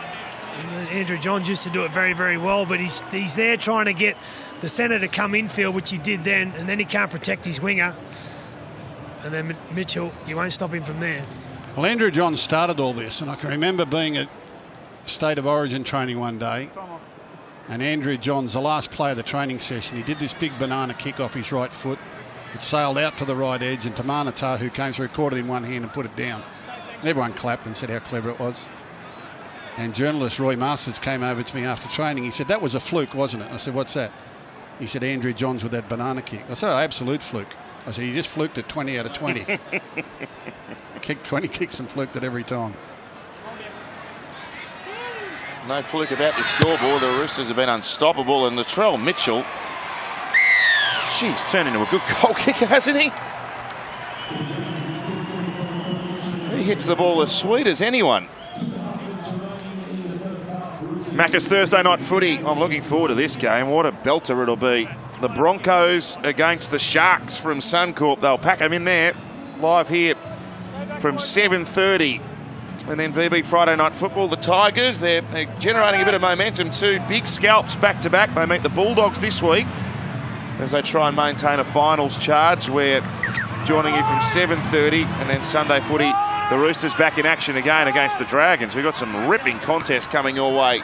Andrew Johns used to do it very, very well, but he's there trying to get the centre to come infield, which he did then, and then he can't protect his winger. And then Mitchell, you won't stop him from there. Well, Andrew Johns started all this, and I can remember being at State of Origin training one day, and Andrew Johns, the last play of the training session, he did this big banana kick off his right foot. It sailed out to the right edge, and Tamana Tahu came through, caught it in one hand and put it down. And everyone clapped and said how clever it was. And journalist Roy Masters came over to me after training. He said, that was a fluke, wasn't it? I said, what's that? He said, Andrew Johns with that banana kick. I said, oh, absolute fluke. I said, he just fluked it 20 out of 20. Kicked 20 kicks and fluked it every time. No fluke about the scoreboard. The Roosters have been unstoppable, and Latrell Mitchell, he's turned into a good goal kicker, hasn't he? He hits the ball as sweet as anyone. Macca's Thursday night footy. I'm looking forward to this game. What a belter it'll be. The Broncos against the Sharks from Suncorp. They'll pack them in there live here from 7:30. And then VB Friday night football. The Tigers, they're generating a bit of momentum too. Big scalps back to back. They meet the Bulldogs this week as they try and maintain a finals charge. We're joining you from 7:30, and then Sunday footy, the Roosters back in action again against the Dragons. We've got some ripping contests coming your way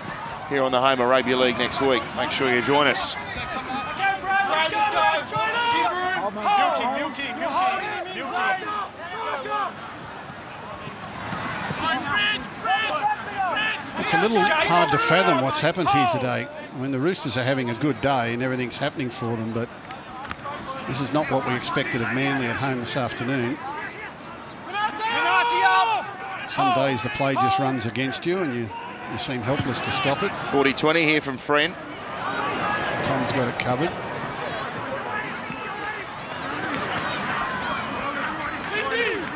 here on the home of Rugby League next week. Make sure you join us. It's a little hard to fathom what's happened here today. I mean, the Roosters are having a good day and everything's happening for them, but this is not what we expected of Manly at home this afternoon. Some days the play just runs against you and you seem helpless to stop it. 40-20 here from Friend. Tom's got it covered.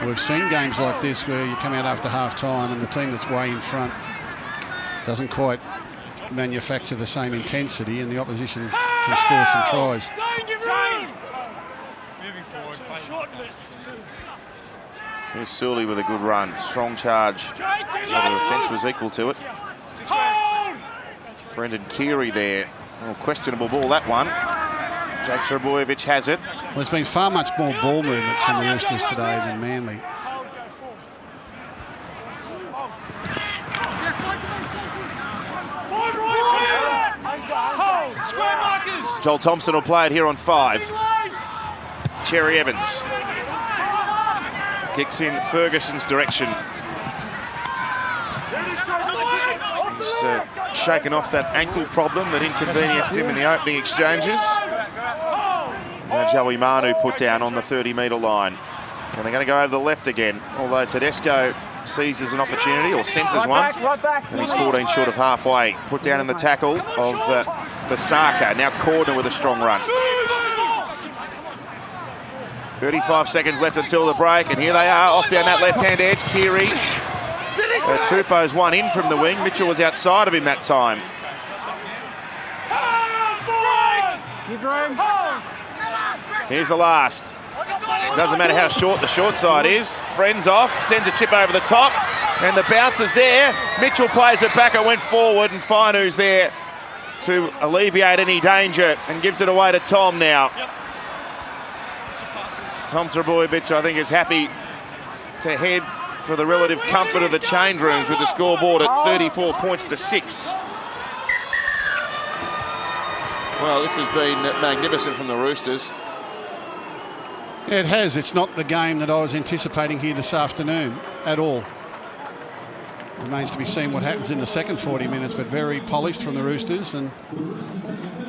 We've seen games like this where you come out after half-time and the team that's way in front doesn't quite manufacture the same intensity and the opposition can score some tries. Here's Sully with a good run. Strong charge. The defence was equal to it. Friend and Keary there. Oh, questionable ball, that one. Jake Trebojevic has it. Well, there's been far much more ball movement from the Roosters today than Manly. Joel Thompson will play it here on 5. Cherry Evans kicks in Ferguson's direction. He's shaken off that ankle problem that inconvenienced him in the opening exchanges. Now Joey Manu put down on the 30-metre line. And they're going to go over the left again, although Tedesco seizes an opportunity, or senses one, and he's 14 short of halfway. Put down in the tackle of Basaka. Now Cordner with a strong run. 35 seconds left until the break, and here they are, off down that left-hand edge. Keary. Tupou's one in from the wing. Mitchell was outside of him that time. Give room. Here's the last. Doesn't matter how short the short side is. Friends off, sends a chip over the top, and the bounce is there. Mitchell plays it back, it went forward, and Finu's there to alleviate any danger and gives it away to Tom now. Tom Trbojevic, I think, is happy to head for the relative comfort of the change rooms with the scoreboard at 34 points to 6. Well, this has been magnificent from the Roosters. It has. It's not the game that I was anticipating here this afternoon at all. Remains to be seen what happens in the second 40 minutes, but very polished from the Roosters and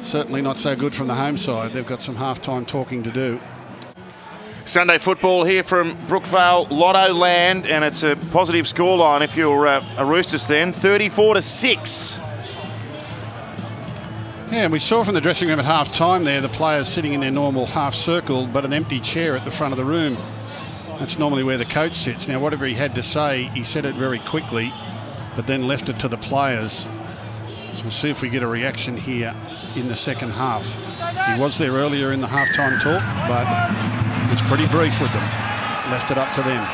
certainly not so good from the home side. They've got some half-time talking to do. Sunday football here from Brookvale Lotto Land, and it's a positive scoreline if you're a Roosters fan, 34 to 6. Yeah, and we saw from the dressing room at half-time there the players sitting in their normal half circle, but an empty chair at the front of the room. That's normally where the coach sits. Now, whatever he had to say, he said it very quickly, but then left it to the players. So we'll see if we get a reaction here in the second half. He was there earlier in the half-time talk, but it's pretty brief with them. Left it up to them.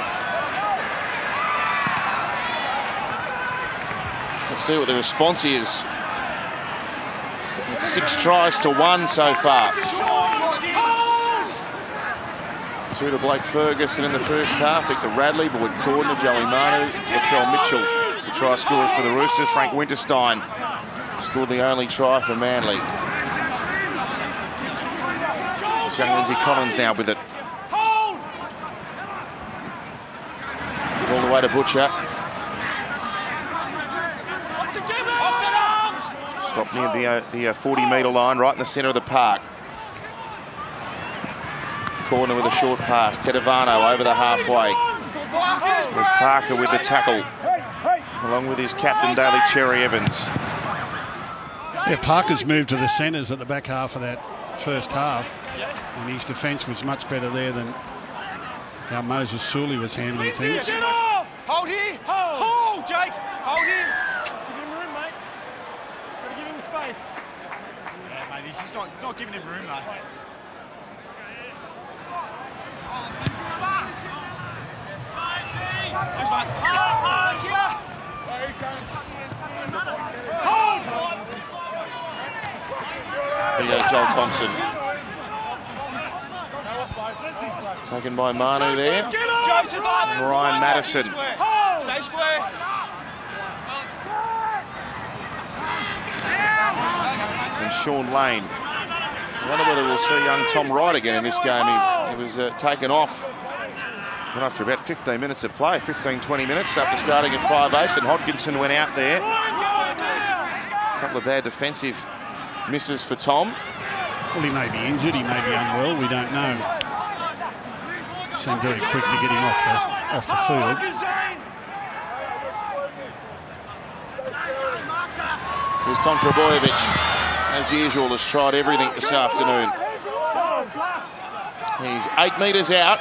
Let's see what the response is. It's 6 tries to 1 so far. 2 to Blake Ferguson in the first half. Victor Radley, Boyd Cordner, Joey Manu, Latrell Mitchell, the try scorers for the Roosters. Frank Winterstein scored the only try for Manly. It's young Lindsay Collins now with it. All the way to Butcher. Stop near the 40-metre line, right in the centre of the park. Corner with a short pass. Tedavano over the halfway. There's Parker with the tackle, along with his captain, Daly Cherry Evans. Yeah, Parker's moved to the centres at the back half of that first half, and his defence was much better there than how Moses Sully was handling things. Hold here. Hold, Jake. Hold here. Give him room, mate. Gotta give him space. Yeah, mate, he's just not giving him room, mate. Thanks, mate. Here goes Joel Thompson. Taken by Manu there. And Ryan Madison. Stay square. And Sean Lane. I wonder whether we'll see young Tom Wright again in this game. He was taken off after about 15 minutes of play, 15-20 minutes after starting at 5'8", and Hodgkinson went out there. A couple of bad defensive misses for Tom. Well, he may be injured, he may be unwell, we don't know. Seemed very quick to get him off the field. Here's Tom Trbojevic, as usual, has tried everything this afternoon. He's 8 metres out.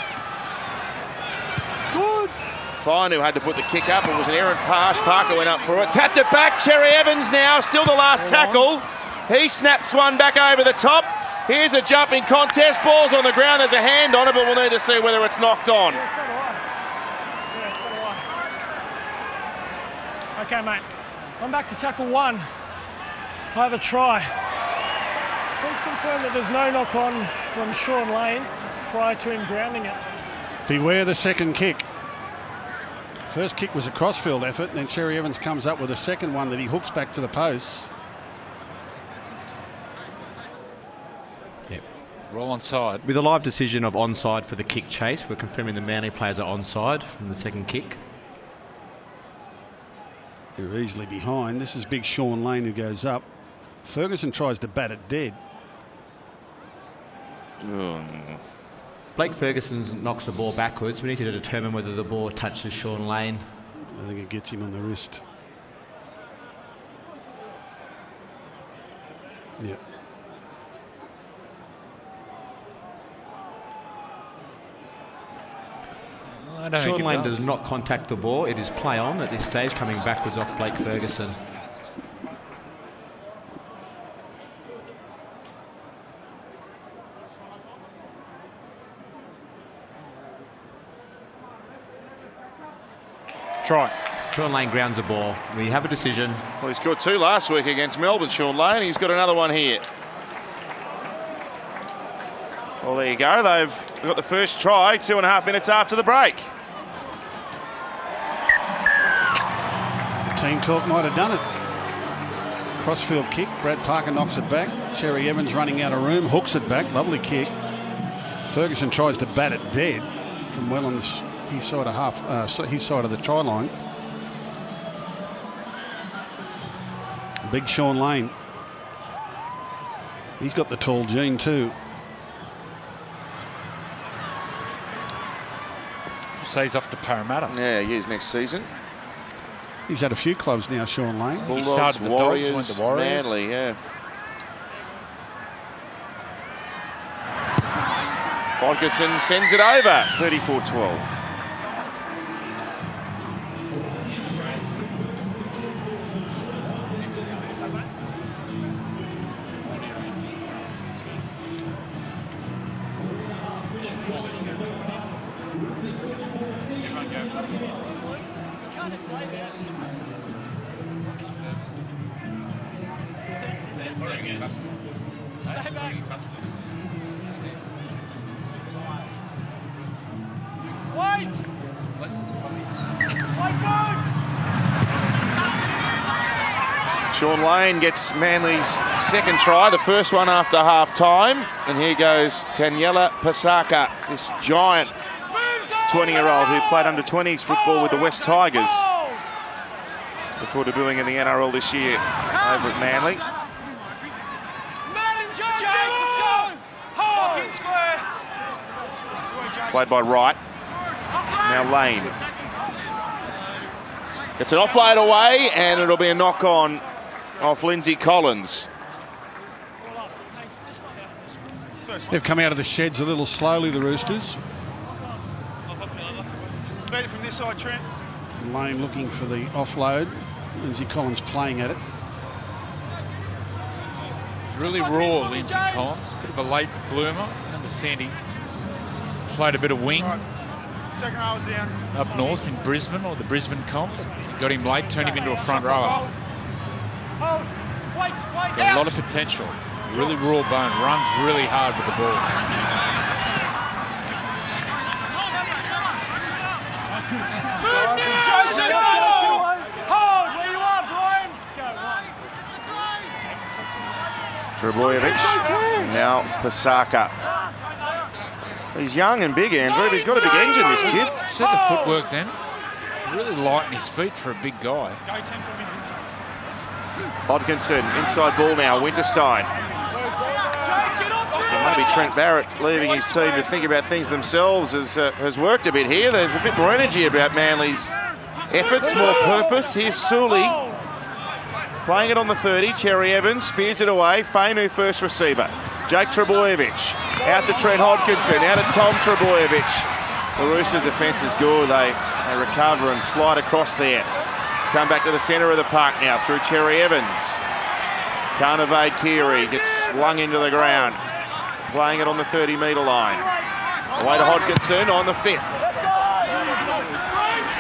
Finu had to put the kick up. It was an errant pass. Parker went up for it. Tapped it back. Cherry Evans now, still the last tackle. He snaps one back over the top. Here's a jumping contest. Ball's on the ground. There's a hand on it, but we'll need to see whether it's knocked on. Yeah, so do I. Okay, mate. I'm back to tackle 1. I have a try. Please confirm that there's no knock on from Sean Lane prior to him grounding it. Beware the second kick. First kick was a crossfield effort, and then Cherry Evans comes up with a second one that he hooks back to the post. Yep. We're all onside. With a live decision of onside for the kick chase, we're confirming the Manly players are onside from the second kick. They're easily behind. This is big Sean Lane who goes up. Ferguson tries to bat it dead. Blake Ferguson knocks the ball backwards. We need to determine whether the ball touches Sean Lane. I think it gets him on the wrist. Yeah. Sean Lane does not contact the ball. It is play on at this stage, coming backwards off Blake Ferguson. Try. Sean Lane grounds the ball. We have a decision. Well, he scored 2 last week against Melbourne, Sean Lane. He's got another one here. Well, there you go. They've got the first try 2.5 minutes after the break. Team talk might have done it. Crossfield kick. Brad Parker knocks it back. Cherry Evans running out of room. Hooks it back. Lovely kick. Ferguson tries to bat it dead from well on his side of the try line. Big Sean Lane. He's got the tall gene too. So he's off to Parramatta. Yeah, he is next season. He's had a few clubs now, Sean Lane. Bulldogs, He started the Warriors, Dogs, went to Warriors. Manly, yeah. Hodkinson sends it over, 34-12. Sean Lane gets Manly's second try, the first one after half-time. And here goes Taniela Pasaka, this giant 20-year-old who played under-20s football with the West Tigers before debuting in the NRL this year over at Manly. Played by Wright. Now Lane. Gets an offload away, and it'll be a knock-on off Lindsay Collins. They've come out of the sheds a little slowly, the Roosters. Beat it from this side, Trent. Lane looking for the offload. Lindsay Collins playing at it. He's really raw, Lindsay Collins. Bit of a late bloomer. Understanding played a bit of wing Second row down. up north in Brisbane, or the Brisbane comp. Got him late, turned him into a front rower. Got a lot of potential. Really raw bone. Runs really hard with the ball. Hold where you are, Brian. Trebojevic, now Pasaka. He's young and big, Andrew, but he's got a big engine, this kid. See the footwork then. Really light in his feet for a big guy. Go 10 for a minute. Hodkinson, inside ball now, Winterstein. Well, maybe Trent Barrett leaving his team to think about things themselves has worked a bit here. There's a bit more energy about Manly's efforts, more purpose. Here's Sully playing it on the 30. Cherry Evans spears it away. Fainu first receiver. Jake Trebojevic out to Trent Hodkinson, out to Tom Trebojevic. The Roosters' defence is good. They recover and slide across there. It's come back to the centre of the park now through Cherry Evans. Can't evade Keary, gets slung into the ground. Playing it on the 30-metre line. Away to Hodkinson on the 5th.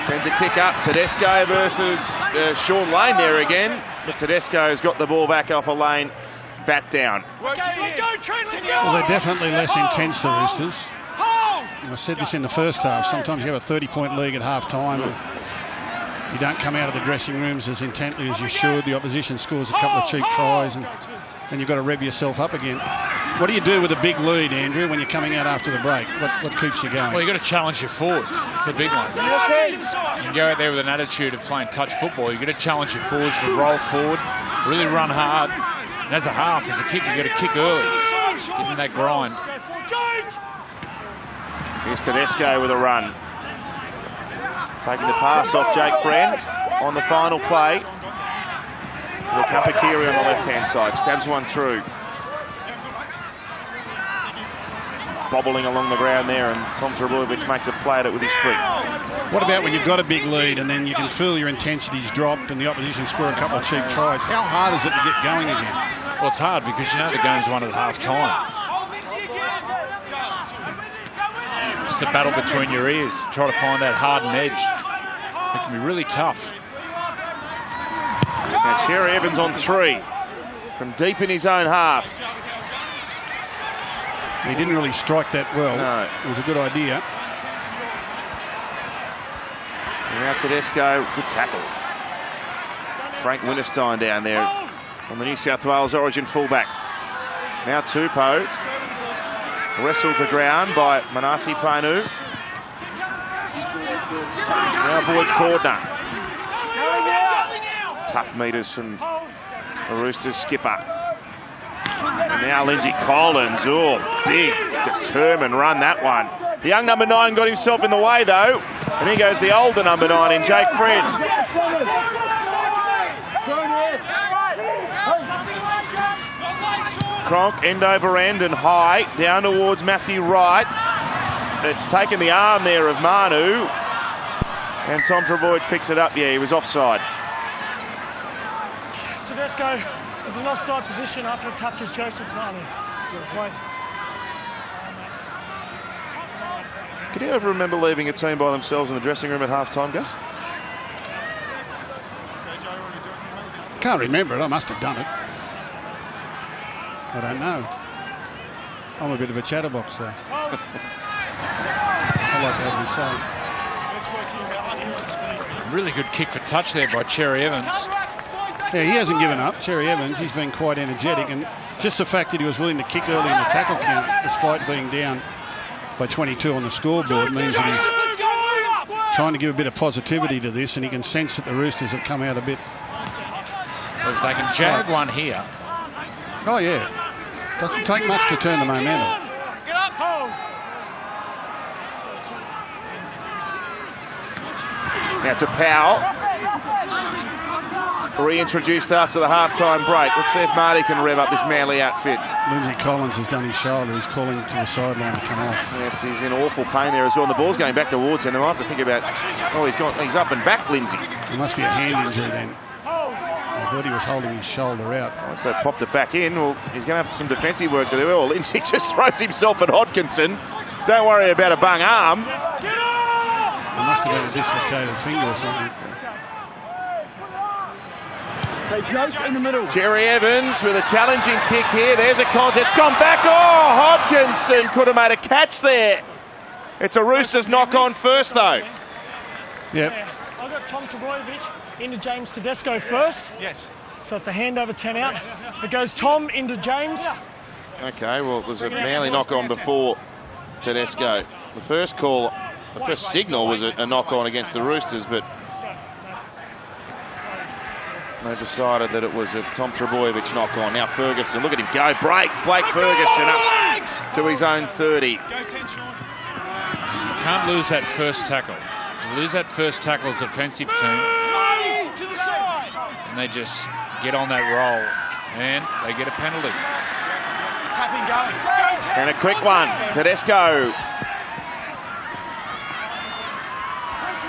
Sends a kick up. Tedesco versus Sean Lane there again. But Tedesco's got the ball back off a Lane. Bat down. Well, they're definitely less intense, the Roosters. I said this in the first half. Sometimes you have a 30-point lead at half-time. You don't come out of the dressing rooms as intently as you should. The opposition scores a couple of cheap tries, and then you've got to rev yourself up again. What do you do with a big lead, Andrew, when you're coming out after the break? What keeps you going? Well, you've got to challenge your forwards. It's the big one. You can go out there with an attitude of playing touch football. You've got to challenge your forwards to roll forward, really run hard. And as a half, as a kicker, you've got to kick early. Give them that grind. Here's Tedesco with a run. Taking the pass off Jake Friend on the final play. Kapakiri on the left-hand side. Stabs one through. Bobbling along the ground there, and Tom Trebojevic makes a play at it with his feet. What about when you've got a big lead and then you can feel your intensity's dropped and the opposition score a couple of cheap tries? How hard is it to get going again? Well, it's hard because you know the game's won at half-time. Just a battle between your ears. Try to find that hardened edge. It can be really tough. Now Cherry Evans on 3 from deep in his own half. He didn't really strike that well. No. It was a good idea. And now Tedesco, good tackle. Frank Winterstein down there on the New South Wales Origin fullback. Now Tupou, wrestled to ground by Manasi Fainu. Now Boyd Cordner. Tough metres from the Roosters skipper. And now Lindsay Collins. Oh, big, determined run, that one. The young number 9 got himself in the way, though. And here goes the older number 9 in Jake Friend. Cronk, end over end and high, down towards Matthew Wright. It's taken the arm there of Manu. And Tom Trbojevic picks it up. Yeah, he was offside. Tedesco is an offside position after it touches Joseph Manu. Can you ever remember leaving a team by themselves in the dressing room at half-time, Gus? Can't remember it. I must have done it. I don't know. I'm a bit of a chatterbox, though. I like to have me say. Really good kick for touch there by Cherry Evans. Yeah, he hasn't given up. Cherry Evans, he's been quite energetic, and just the fact that he was willing to kick early in the tackle count, despite being down by 22 on the scoreboard, means that he's trying to give a bit of positivity to this, and he can sense that the Roosters have come out a bit. Well, if they can jag one here. Oh, yeah. Doesn't take much to turn the momentum. Get up! Now to Powell. Reintroduced after the half-time break. Let's see if Marty can rev up this Manly outfit. Lindsay Collins has done his shoulder. He's calling to the sideline to come off. Yes, he's in awful pain there as well. And the ball's going back towards him. They might have to think about... Oh, he's up and back, Lindsay. It must be a hand injury then. I thought he was holding his shoulder out. Once they popped it back in, well, he's going to have some defensive work to do. Well, Lindsay just throws himself at Hodkinson. Don't worry about a bung arm. It must have been a dislocated finger or something. In the middle. Jerry Evans with a challenging kick here. There's a contest. It's gone back. Oh, Hodkinson could have made a catch there. It's a Roosters knock-on first, though. Yep. I've got Tom Trbojevic into James Tedesco first. Yes. So it's a handover 10 out. It goes Tom into James. Okay, well, it was a Manly knock-on before Tedesco. The first call, the first signal was a knock-on against the Roosters, but they decided that it was a Tom Trbojevic knock-on. Now Ferguson, look at him go. Break. Blake Ferguson up to his own 30. Go 10, Sean. Can't lose that first tackle. You lose that first tackle as a defensive team, To the side. and they just get on that roll, and they get a penalty. Tapping going. Go 10. And a quick one. Tedesco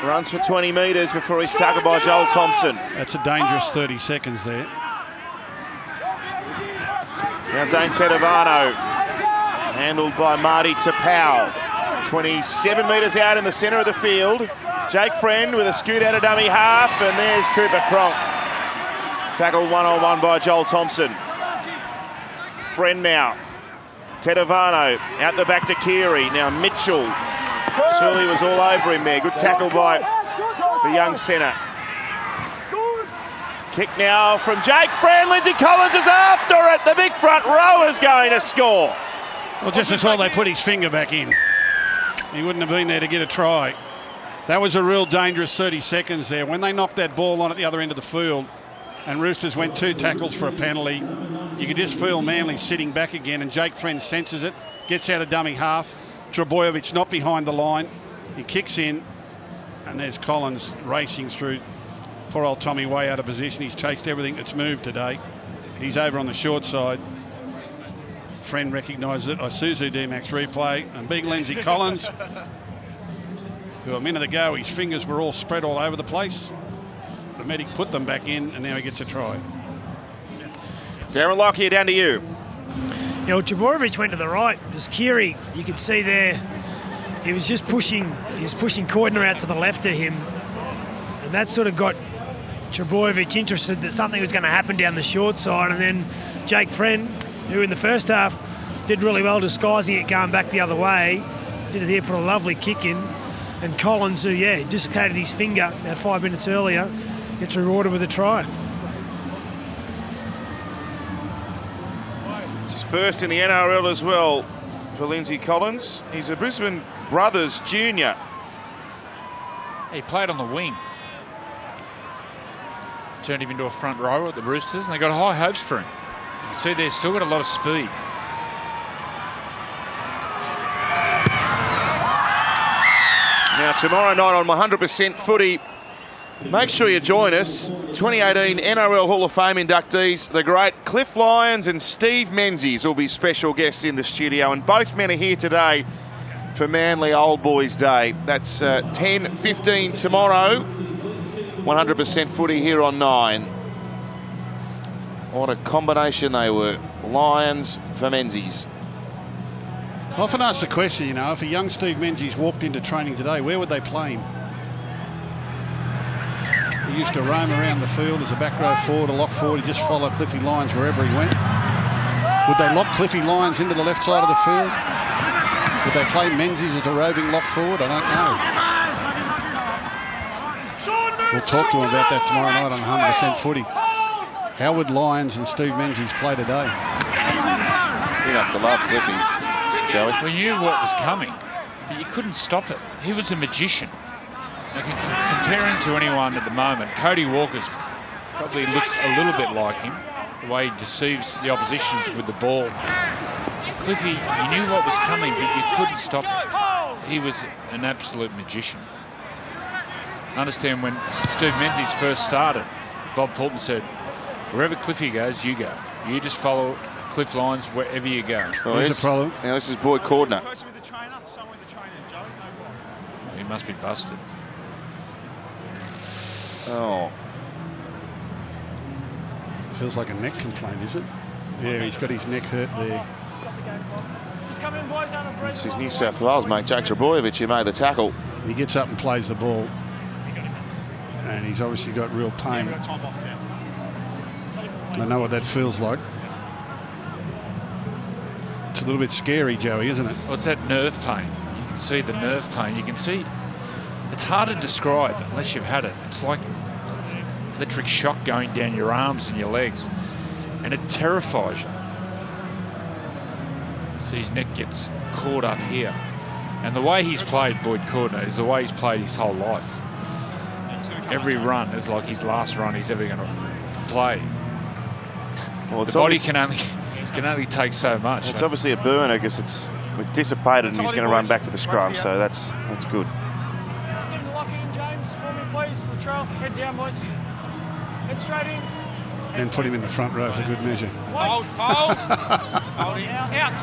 runs for 20 metres before he's tackled by Joel Thompson. That's a dangerous 30 seconds there. Now Zane Tedovano, handled by Marty Tapau. 27 metres out in the centre of the field. Jake Friend with a scoot out of dummy half, and there's Cooper Cronk. Tackled one-on-one by Joel Thompson. Friend now. Tedovano out the back to Keary. Now Mitchell. Sully was all over him there. Good tackle by the young centre. Kick now from Jake Friend. Lindsay Collins is after it. The big front row is going to score. Well, just as well they put his finger back in. He wouldn't have been there to get a try. That was a real dangerous 30 seconds there. When they knocked that ball on at the other end of the field and Roosters went 2 tackles for a penalty, you could just feel Manly sitting back again, and Jake Friend senses it, gets out of dummy half. Trbojevic not behind the line. He kicks in, and there's Collins racing through. Poor old Tommy way out of position. He's chased everything that's moved today. He's over on the short side. Friend recognises it. Isuzu D-Max replay. And big Lindsay Collins, who a minute ago his fingers were all spread all over the place. The medic put them back in, and now he gets a try. Darren Lockyer, down to you. You know, Trbojevic went to the right. Just Keary, you could see there, he was just pushing. He was pushing Cordner out to the left of him, And that sort of got Trebojevic interested that something was going to happen down the short side, and then Jake Friend, who in the first half did really well disguising it going back the other way, did it here, put a lovely kick in, and Collins, who dislocated his finger about 5 minutes earlier, gets rewarded with a try. It's his first in the NRL as well for Lindsay Collins. He's a Brisbane Brothers junior. He played on the wing. Turned him into a front rower at the Roosters, and they got high hopes for him. You can see they've still got a lot of speed. Now tomorrow night on 100% Footy, make sure you join us. 2018 NRL Hall of Fame inductees, the great Cliff Lyons and Steve Menzies will be special guests in the studio, and both men are here today for Manly Old Boys Day. That's 10:15 tomorrow. 100% Footy here on 9. What a combination they were. Lyons for Menzies. I often ask the question, you know, if a young Steve Menzies walked into training today, where would they play him? He used to roam around the field as a back row forward, a lock forward. He'd just follow Cliffy Lyons wherever he went. Would they lock Cliffy Lyons into the left side of the field? Would they play Menzies as a roving lock forward? I don't know. We'll talk to him about that tomorrow night on 100% Footy. How would Lyons and Steve Menzies play today? He must have loved Cliffy, Joey. We knew what was coming, but you couldn't stop it. He was a magician. I can compare him to anyone at the moment. Cody Walker's probably looks a little bit like him, the way he deceives the oppositions with the ball. Cliffy, you knew what was coming, but you couldn't stop it. He was an absolute magician. I understand when Steve Menzies first started, Bob Fulton said, wherever Cliffy goes, you go. You just follow Cliff Lyons wherever you go. Well, There's a problem. Now this is Boyd Cordner. He must be busted. Oh, Feels like a neck complaint, is it? Yeah, he's got his neck hurt there. it's his New South Wales mate, Jake Trebojevic, who made the tackle. He gets up and plays the ball. And he's obviously got real pain. I know what that feels like. It's a little bit scary, Joey, isn't it? Well, it's that nerve pain. You can see the nerve pain. You can see it's hard to describe unless you've had it. It's like electric shock going down your arms and your legs, and it terrifies you. So his neck gets caught up here. And the way he's played, Boyd Cordner, is the way he's played his whole life. Every run is like his last run he's ever going to play. Well, the body can only take so much. It's obviously a burner because it's dissipated and he's going to run back to the scrum, so that's good. Let's get him to lock in, James, for me, please. Latrell, head down, boys. Head straight in. And put him in the front row for good measure. Hold. Hold him. Out.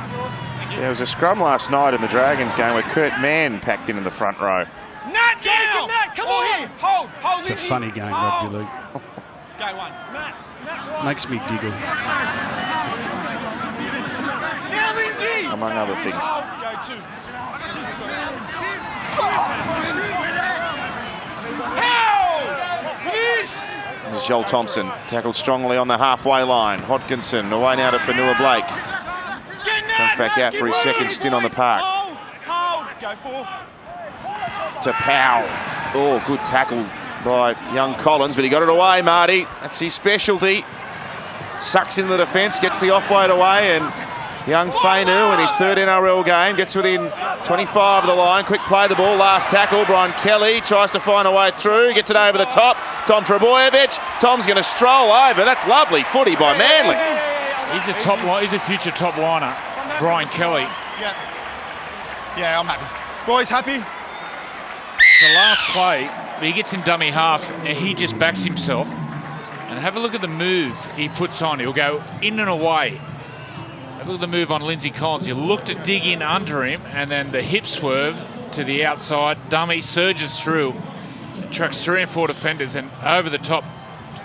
There was a scrum last night in the Dragons game where Kurt Mann packed in the front row. Nat down. Nat, come on. Here. Hold. It's a funny game, rugby league. Go one. Matt, right. Makes me giggle. Now, Lindsay. Among other things. Go two. How? Please. This is Joel Thompson, tackled strongly on the halfway line. Hodkinson away now to Fanua Blake. Comes back out for his second stint on the park. Hold. Go four. To Powell. Oh, good tackle by young Collins, but he got it away, Marty. That's his specialty. Sucks into the defence, gets the offload away, and young Fainu in his third NRL game gets within 25 of the line. Quick play the ball, last tackle. Brian Kelly tries to find a way through, gets it over the top. Tom Trebojevic. Tom's going to stroll over. That's lovely footy by Manly. He's a future top liner, Brian Kelly. Yeah, I'm happy. Boys, happy? It's the last play, but he gets in dummy half and he just backs himself. And have a look at the move he puts on. He'll go in and away. Have a look at the move on Lindsay Collins. He looked to dig in under him, and then the hip swerve to the outside. Dummy surges through, tracks 3 and 4 defenders, and over the top,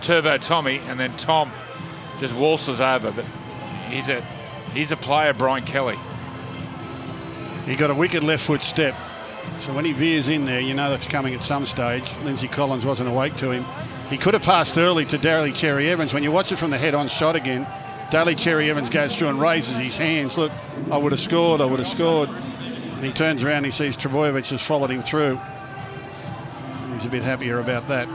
Turbo Tommy, and then Tom just waltzes over. But he's a player, Brian Kelly. He got a wicked left foot step. So when he veers in there, you know that's coming at some stage. Lindsay Collins wasn't awake to him. He could have passed early to Daly Cherry Evans. When you watch it from the head-on shot again, Daly Cherry Evans goes through and raises his hands. Look, I would have scored, I would have scored. And he turns around and he sees Trebojevic has followed him through. He's a bit happier about that.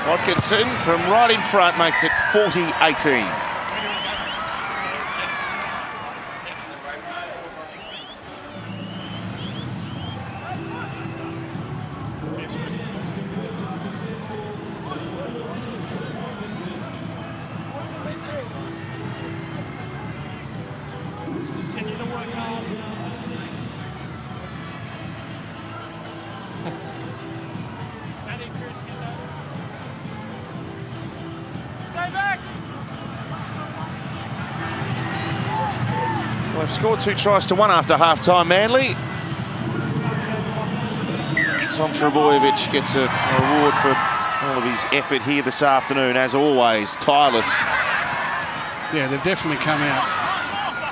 Watkinson from right in front makes it 40-18. Well, they've scored 2 tries to 1 after half-time, Manly. Tom Trebojevic gets a reward for all of his effort here this afternoon, as always, tireless. Yeah, they've definitely come out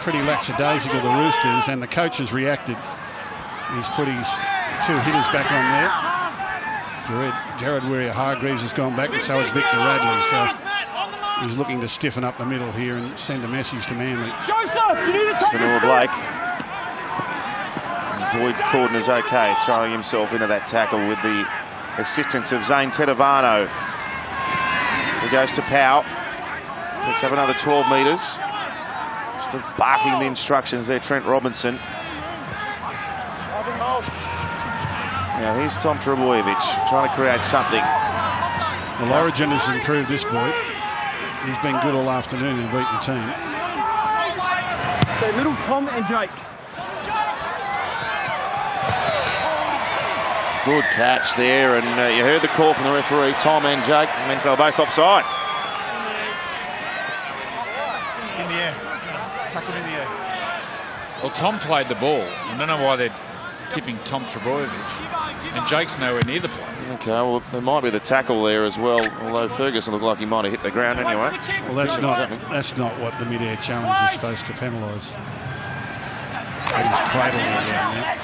pretty lackadaisical, the Roosters, and the coach has reacted. He's put his 2 hitters back on there. Jared Warrior-Hargreaves has gone back, and so has Victor Radley. So he's looking to stiffen up the middle here and send a message to Manly. Fanua Blake. Boyd Cordner's okay, throwing himself into that tackle with the assistance of Zane Tedovano. He goes to Powell. Picks up another 12 metres. Still barking the instructions there, Trent Robinson. Now here's Tom Trebojevic trying to create something. Well, Origin has improved this boy. He's been good all afternoon and beaten the team. So little Tom and Jake. Good catch there, and you heard the call from the referee, Tom and Jake. Meant they were both offside. In the air. Tackled in the air. Well, Tom played the ball. I don't know why they're tipping Tom Trebojevic. And Jake's nowhere near the play. Okay, well, there might be the tackle there as well, although Ferguson looked like he might have hit the ground anyway. Well, that's not what the mid-air challenge is supposed to penalise. He's cradled it down there.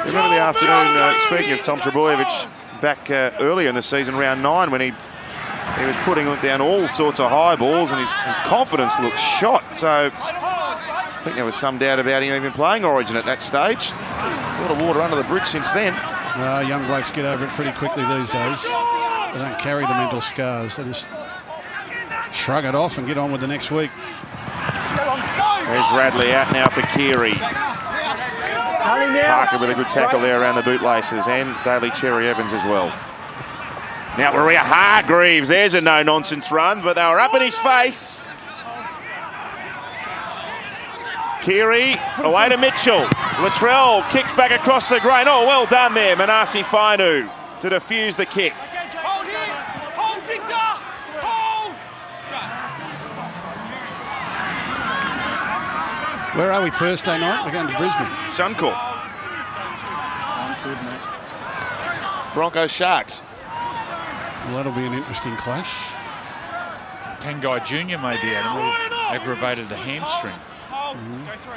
Remember the afternoon, speaking of Tom Trebojevic, back earlier in the season, round 9, when he was putting down all sorts of high balls and his confidence looked shot. So I think there was some doubt about him even playing Origin at that stage. A lot of water under the bridge since then. Young blokes get over it pretty quickly these days. They don't carry the mental scars. They just shrug it off and get on with the next week. There's Radley out now for Keary. Parker with a good tackle there around the bootlaces, and Daly Cherry Evans as well. Now Warrior-Hargreaves, there's a no-nonsense run, but they were up in his face. Keary away to Mitchell. Latrell kicks back across the grain. Oh, well done there, Manasi Fainu, to defuse the kick. Hold here! Hold, Victor! Hold! Where are we Thursday night? We're going to Brisbane. Suncorp. Broncos Sharks. Well, that'll be an interesting clash. Pengai Jr. may be out. Aggravated a hamstring. Go through.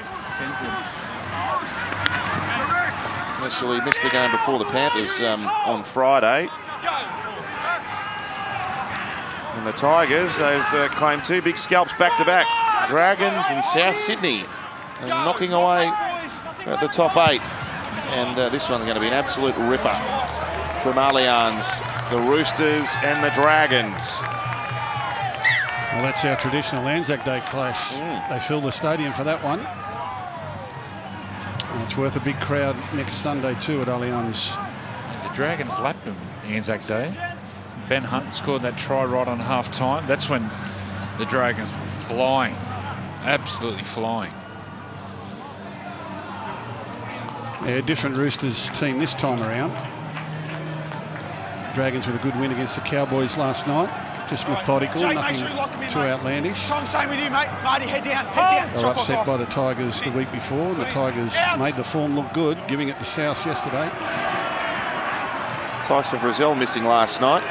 Initially missed the game before the Panthers on Friday. And the Tigers, they've claimed 2 big scalps back-to-back. Dragons and South Sydney. And knocking away at the top 8. And this one's going to be an absolute ripper from Allianz, the Roosters and the Dragons. Well, that's our traditional Anzac Day clash. They fill the stadium for that one. And it's worth a big crowd next Sunday too at Allianz. And the Dragons lapped them Anzac Day. Ben Hunt scored that try right on half-time. That's when the Dragons were flying, absolutely flying. Yeah, different Roosters team this time around. Dragons with a good win against the Cowboys last night. Just methodical, nothing too outlandish. Tom, same with you, mate. Marty, head down, head down. They were upset by the Tigers the week before, and the Tigers made the form look good, giving it to South yesterday. Tyson Frizzell missing last night.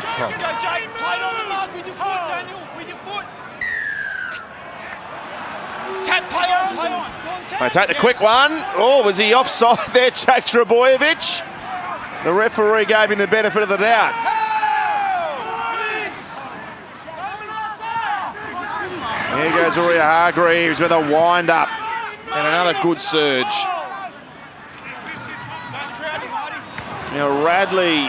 back prop. Let's go, Jake. Play it on the mark with your foot, Daniel. With your foot. Tap, play on. They take the quick one. Oh, was he offside there, Jake Trebojevic? The referee gave him the benefit of the doubt. Here goes Warringah Hargreaves with a wind-up and another good surge. Now Radley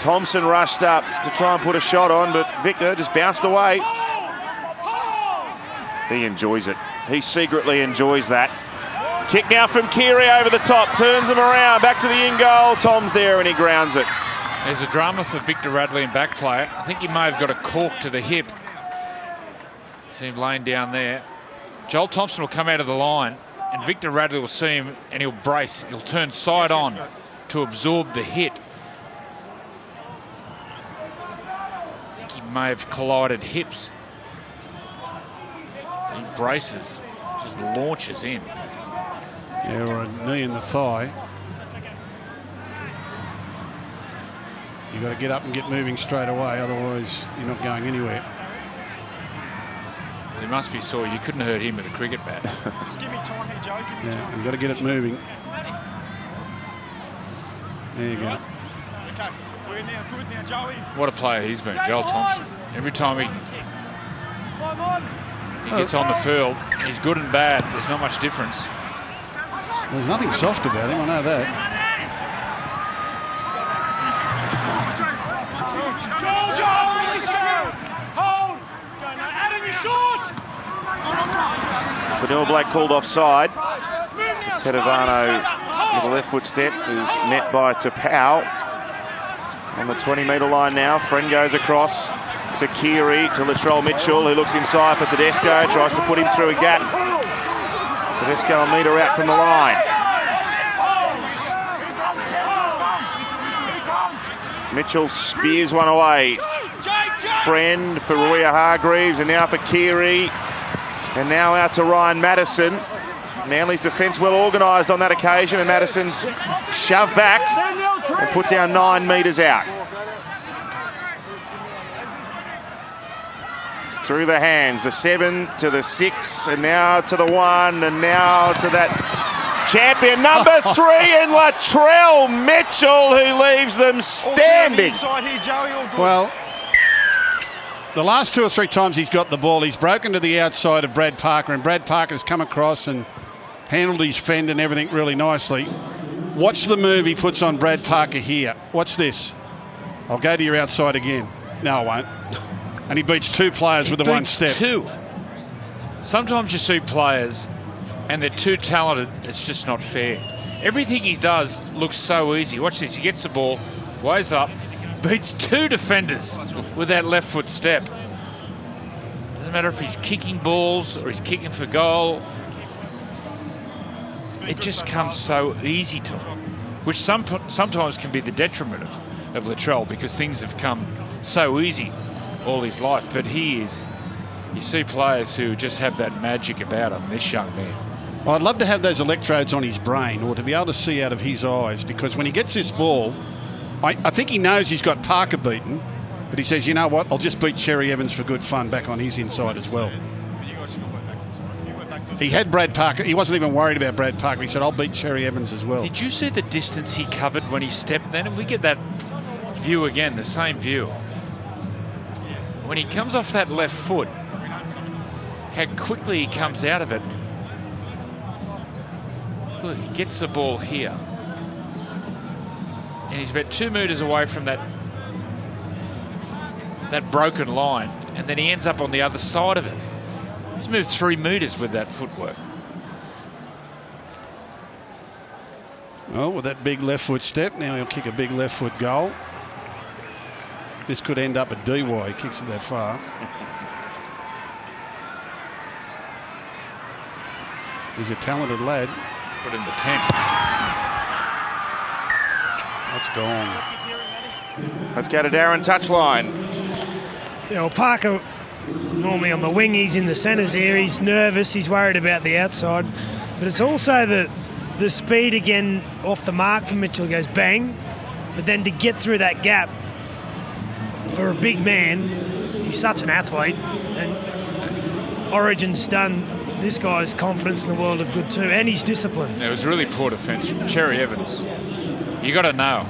Thompson rushed up to try and put a shot on, but Victor just bounced away. He enjoys it. He secretly enjoys that. Kick now from Keary over the top, turns him around, back to the in-goal. Tom's there and he grounds it. There's a drama for Victor Radley in back play. I think he may have got a cork to the hip. See him laying down there. Joel Thompson will come out of the line and Victor Radley will see him and he'll brace. He'll turn side on to absorb the hit. I think he may have collided hips. So he braces, just launches in. Yeah, or a knee in the thigh. You've got to get up and get moving straight away, otherwise you're not going anywhere. He must be sore. You couldn't hurt him with a cricket bat. Just give me time here, Joe. Give me time. Yeah, you've got to get it moving. There you go. Okay, we're now good now, Joey. What a player he's been, Joel Thompson. Every time he gets on the field, he's good and bad. There's not much difference. There's nothing soft about him, I know that. Vanilla Black called offside. Tedovano with a left foot step is met by Tapau on the 20-metre line now. Friend goes across to Keary, to Latrell Mitchell, who looks inside for Tedesco, tries to put him through a gap. Tedesco will meter out from the line. Mitchell spears one away. Friend for Warringah Hargreaves, and now for Keary. And now out to Ryan Madison. Manly's defence well organised on that occasion, and Madison's shoved back and put down 9 metres out. Through the hands, the 7 to the 6, and now to the 1, and now to that champion number 3 in Latrell Mitchell, who leaves them standing. Well, the last 2 or 3 times he's got the ball, he's broken to the outside of Brad Parker, and Brad Parker's come across and handled his fend and everything really nicely. Watch the move he puts on Brad Parker here. What's this? I'll go to your outside again. No, I won't. And he beats 2 players with the 1 step. 2. Sometimes you see players and they're too talented, it's just not fair. Everything he does looks so easy. Watch this, he gets the ball, weighs up, beats 2 defenders with that left foot step. Doesn't matter if he's kicking balls or he's kicking for goal. It just comes so easy to him, which sometimes can be the detriment of Latrell, because things have come so easy all his life. But you see players who just have that magic about them, this young man. Well, I'd love to have those electrodes on his brain, or to be able to see out of his eyes, because when he gets this ball, I think he knows he's got Parker beaten, but he says, you know what, I'll just beat Cherry Evans for good fun back on his inside as well. He had Brad Parker. He wasn't even worried about Brad Parker. He said, I'll beat Cherry Evans as well. Did you see the distance he covered when he stepped then? If we get that view again, the same view. When he comes off that left foot, how quickly he comes out of it. Look, he gets the ball here. And he's about 2 metres away from that broken line. And then he ends up on the other side of it. He's moved 3 metres with that footwork. Well, with that big left foot step, now he'll kick a big left foot goal. This could end up a DY. He kicks it that far. He's a talented lad. Put in the 10. That's gone. Let's go to Darren touchline. Yeah, well, Parker, normally on the wing, he's in the centres here. He's nervous. He's worried about the outside. But it's also the speed again off the mark for Mitchell. Goes bang. But then to get through that gap for a big man, he's such an athlete, and Origin's done this guy's confidence in the world of good too, and his discipline. It was really poor defence from Cherry Evans. You got to know.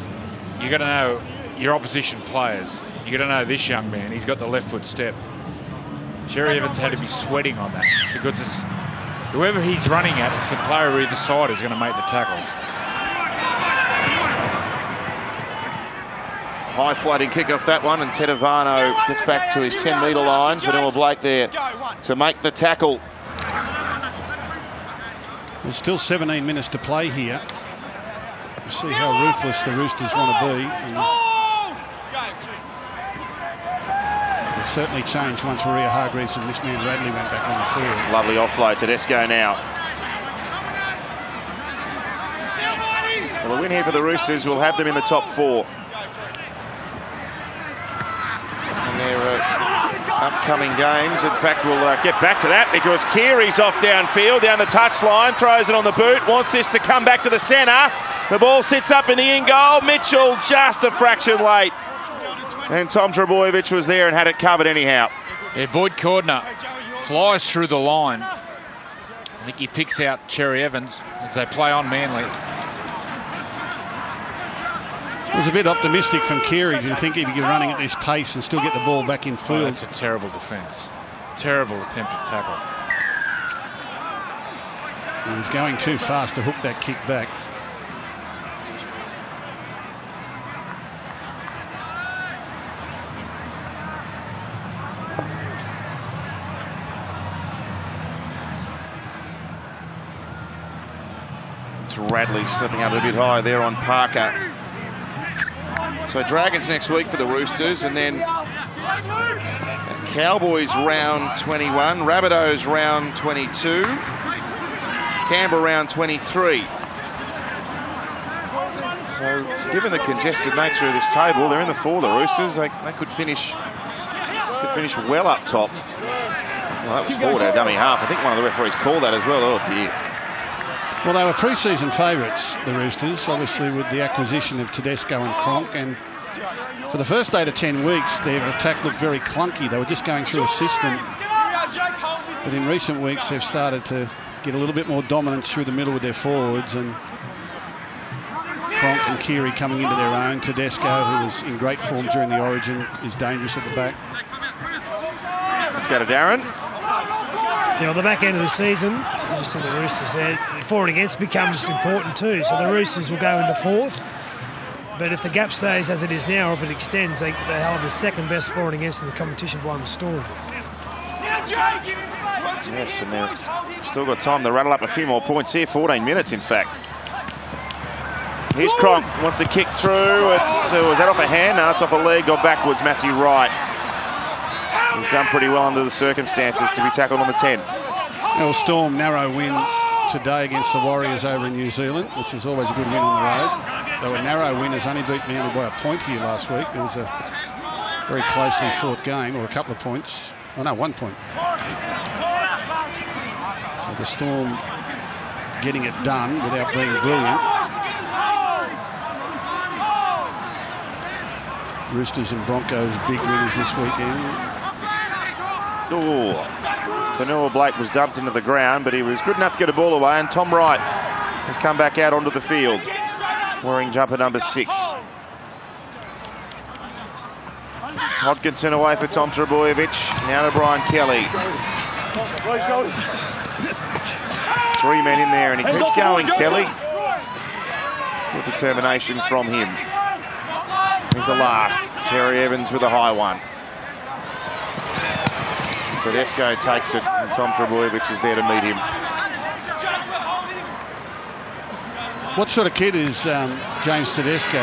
You got to know your opposition players. You got to know this young man. He's got the left foot step. Cherry Evans had to be sweating on that because whoever he's running at, it's the player either side is going to make the tackles. High floating kick off that one, and Tedovano gets back to his 10-metre line. Vanilla Blake there to make the tackle. There's still 17 minutes to play here. We'll see how ruthless the Roosters want to be. It certainly changed once Maria Hargreaves and this man Radley went back on the field. Lovely offload. Tedesco now. Well, a win here for the Roosters will have them in the top 4. And their upcoming games. In fact, we'll get back to that because Keary's off downfield, down the touchline, throws it on the boot, wants this to come back to the centre. The ball sits up in the in-goal. Mitchell just a fraction late. And Tom Trbojevic was there and had it covered anyhow. Yeah, Boyd Cordner flies through the line. I think he picks out Cherry Evans as they play on Manly. It was a bit optimistic from Keary to think he'd be running at this pace and still get the ball back in field. Oh, that's a terrible defence. Terrible attempted tackle. He was going too fast to hook that kick back. It's Radley slipping out a bit high there on Parker. So Dragons next week for the Roosters, and then Cowboys round 21, Rabbitohs round 22, Canberra round 23. So given the congested nature of this table, they're in the 4, the Roosters. They could finish well up top. Well, that was forward our dummy half. I think one of the referees called that as well. Oh dear. Well, they were pre-season favourites, the Roosters, obviously with the acquisition of Tedesco and Cronk, and for the first 8 to 10 weeks, their attack looked very clunky. They were just going through a system, but in recent weeks, they've started to get a little bit more dominance through the middle with their forwards, and Cronk and Keary coming into their own. Tedesco, who was in great form during the Origin, is dangerous at the back. Let's go to Darren. Yeah, on the back end of the season, you just see the Roosters there, for and against becomes important too. So the Roosters will go into 4th. But if the gap stays as it is now, or if it extends, they'll have the second best for and against in the competition behind the Storm. Yes, and they've still got time to rattle up a few more points here. 14 minutes, in fact. Here's Cronk, wants to kick through. Was that off a hand? No, it's off a leg. Got backwards, Matthew Wright. He's done pretty well under the circumstances to be tackled on the 10. Well, Storm, narrow win today against the Warriors over in New Zealand, which is always a good win on the road. They were narrow winners, only beat Manly by a point here last week. It was a very closely fought game, or a couple of points. Oh no, 1 point. So the Storm getting it done without being brilliant. Roosters and Broncos big winners this weekend. Oh, Vanilla Blake was dumped into the ground, but he was good enough to get a ball away, and Tom Wright has come back out onto the field, wearing jumper number 6. Hodkinson away for Tom Trbojevic. Now to Brian Kelly. 3 men in there, and he keeps going, Kelly. Good determination from him. Here's the last. Cherry Evans with a high one. Tedesco takes it, and Tom Trbojevic is there to meet him. What sort of kid is James Tedesco,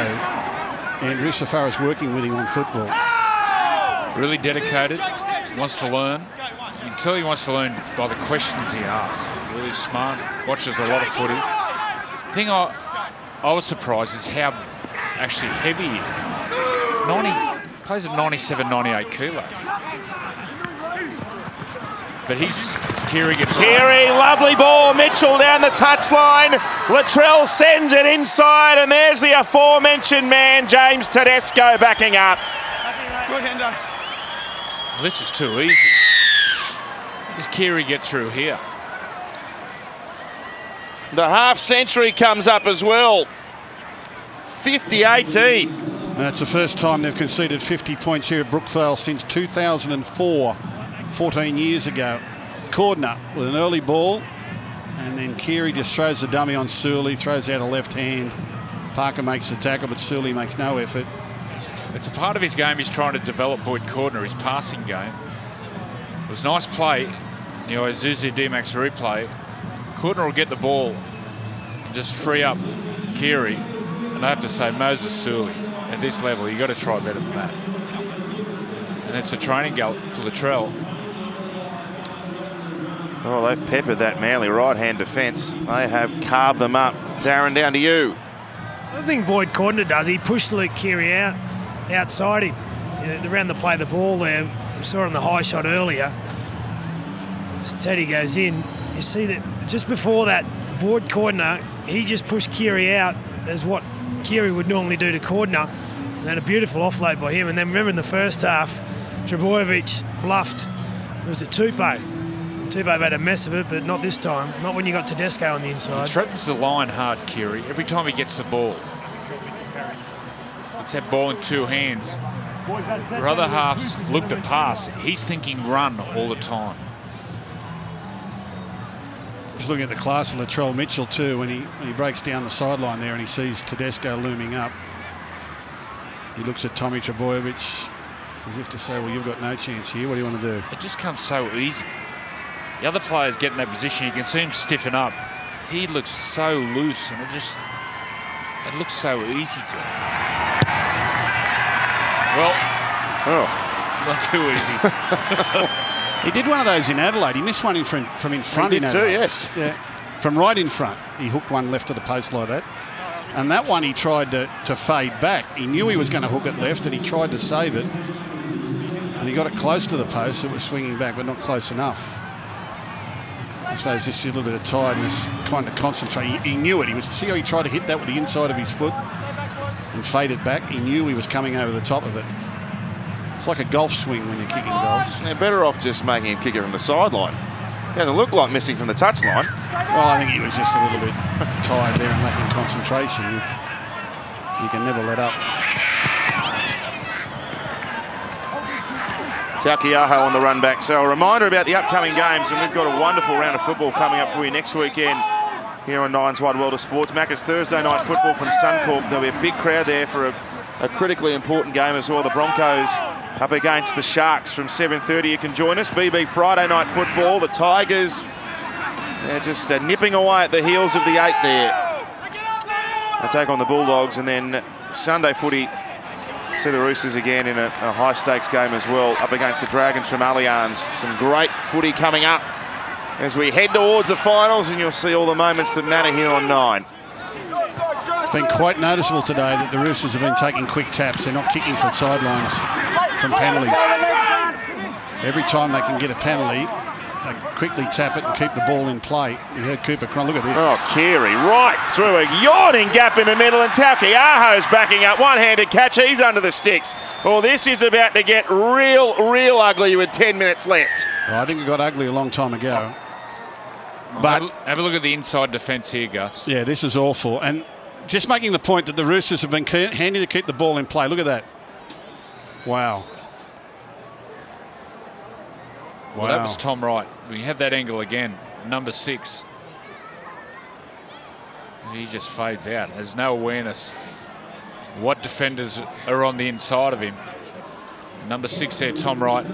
Andrew, so far as working with him on football? Really dedicated, wants to learn. You can tell he wants to learn by the questions he asks. Really smart, watches a lot of footy. The thing I was surprised is how actually heavy he is. He plays at 97, 98 kilos. But Keary gets Keary, lovely ball. Mitchell down the touchline. Latrell sends it inside, and there's the aforementioned man, James Tedesco, backing up. Hendo. Well, this was too easy. Does Keary get through here? The half century comes up as well. 50-18. That's the first time they've conceded 50 points here at Brookvale since 2004, 14 years ago. Cordner with an early ball, and then Keary just throws the dummy on Suley, throws out a left hand. Parker makes the tackle, but Suley makes no effort. It's a part of his game he's trying to develop, Boyd Cordner, his passing game. It was a nice play, you know, Isuzu D-Max replay. Cordner will get the ball and just free up Keary. And I have to say, Moses Suley, at this level, you've got to try better than that. And it's a training goal for Latrell. Oh, they've peppered that Manly right-hand defence. They have carved them up. Darren, down to you. I think Boyd Cordner does. He pushed Luke Keary outside him. Around the play of the ball there. We saw it on the high shot earlier. As Teddy goes in, you see that just before that, Boyd Cordner, he just pushed Keary out as what Keary would normally do to Cordner. And then a beautiful offload by him. And then remember in the first half, Trebojevic bluffed. It was a Tupou. Tupou made a mess of it, but not this time. Not when you got Tedesco on the inside. He threatens the line hard, Keary, every time he gets the ball. It's that ball in two hands. Where other halves look to pass, he's thinking run all the time. Just looking at the class of Latrell Mitchell too, when he breaks down the sideline there and he sees Tedesco looming up. He looks at Tommy Trebojevic as if to say, well, you've got no chance here. What do you want to do? It just comes so easy. The other players get in that position, you can see him stiffen up. He looks so loose, and it looks so easy to him. Well, not too easy. He did one of those in Adelaide. He missed one from in front. He did in too, Adelaide. yes. Yeah, from right in front. He hooked one left to the post like that. And that one he tried to fade back. He knew he was going to hook it left, and he tried to save it. And he got it close to the post. It was swinging back, but not close enough. I suppose just a little bit of tiredness, kind of concentrate. He knew it. See how he tried to hit that with the inside of his foot and fade it back. He knew he was coming over the top of it. It's like a golf swing when you're kicking goals. They're better off just making him kick it from the sideline. He doesn't look like missing from the touchline. Well, I think he was just a little bit tired there and lacking concentration. You can never let up. Taukeiaho on the run back. So a reminder about the upcoming games, and we've got a wonderful round of football coming up for you next weekend here on Nine's Wide World of Sports. Macca's Thursday night football from Suncorp. There'll be a big crowd there for a critically important game as well. The Broncos up against the Sharks from 7:30. You can join us. VB Friday night football. The Tigers, they're just nipping away at the heels of the 8 there. They take on the Bulldogs, and then Sunday footy. See the Roosters again in a high-stakes game as well, up against the Dragons from Allianz. Some great footy coming up as we head towards the finals, and you'll see all the moments that matter here on 9. It's been quite noticeable today that the Roosters have been taking quick taps. They're not kicking from sidelines, from penalties. Every time they can get a penalty, they quickly tap it and keep the ball in play. You heard Cooper Cron, look at this. Oh, Keary right through a yawning gap in the middle, and Taukeiaho's backing up. One-handed catch, he's under the sticks. Well, this is about to get real ugly with 10 minutes left. Well, I think it got ugly a long time ago. But have a look at the inside defence here, Gus. Yeah, this is awful. And just making the point that the Roosters have been handy to keep the ball in play. Look at that. Wow. Well, that was Tom Wright. We have that angle again. Number 6. He just fades out. There's no awareness what defenders are on the inside of him. Number 6 there, Tom Wright.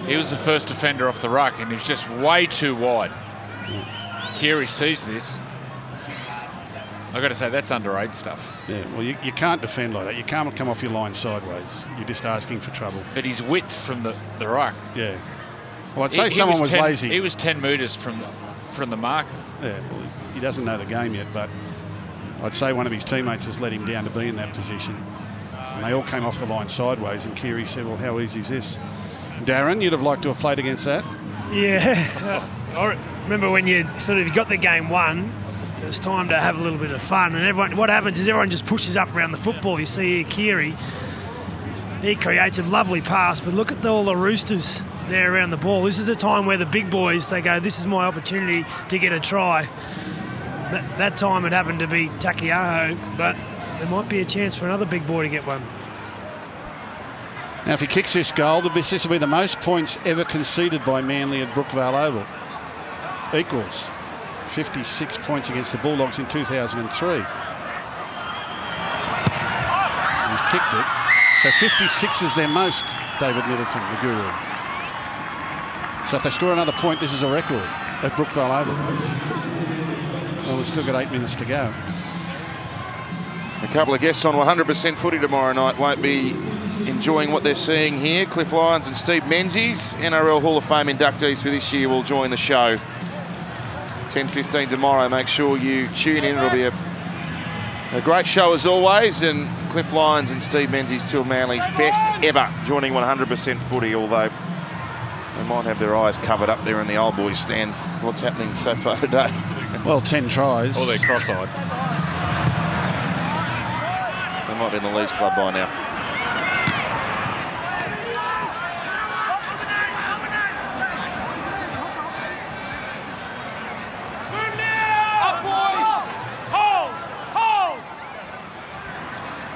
He was the first defender off the ruck, and he's just way too wide. Keary sees this. I've got to say, that's underage stuff. Yeah, well, you can't defend like that. You can't come off your line sideways. You're just asking for trouble. But his width from the ruck. Yeah. Well, I'd say someone was lazy. He was 10 metres from the marker. Yeah, well, he doesn't know the game yet, but I'd say one of his teammates has let him down to be in that position. And they all came off the line sideways, and Keary said, well, how easy is this? Darren, you'd have liked to have played against that? Yeah. I remember when you got the game won, it was time to have a little bit of fun, and what happens is everyone just pushes up around the football. You see here Keary, He creates a lovely pass, but look at all the Roosters there around the ball. This is the time where the big boys, they go, this is my opportunity to get a try. That time it happened to be Takiaho, but there might be a chance for another big boy to get one. Now, if he kicks this goal, this will be the most points ever conceded by Manly at Brookvale Oval. Equals 56 points against the Bulldogs in 2003. He's kicked it. So 56 is their most, David Middleton, the guru. So if they score another point, this is a record at Brookvale Oval. Well, we've still got 8 minutes to go. A couple of guests on 100% footy tomorrow night won't be enjoying what they're seeing here. Cliff Lyons and Steve Menzies, NRL Hall of Fame inductees for this year, will join the show. 10:15 tomorrow. Make sure you tune in. It'll be a great show as always. And Cliff Lyons and Steve Menzies, two of Manly's best ever, joining 100% footy, although they might have their eyes covered up there in the old boys stand. What's happening so far today? Well, 10 tries. Or they're cross-eyed. They might be in the Leeds Club by now.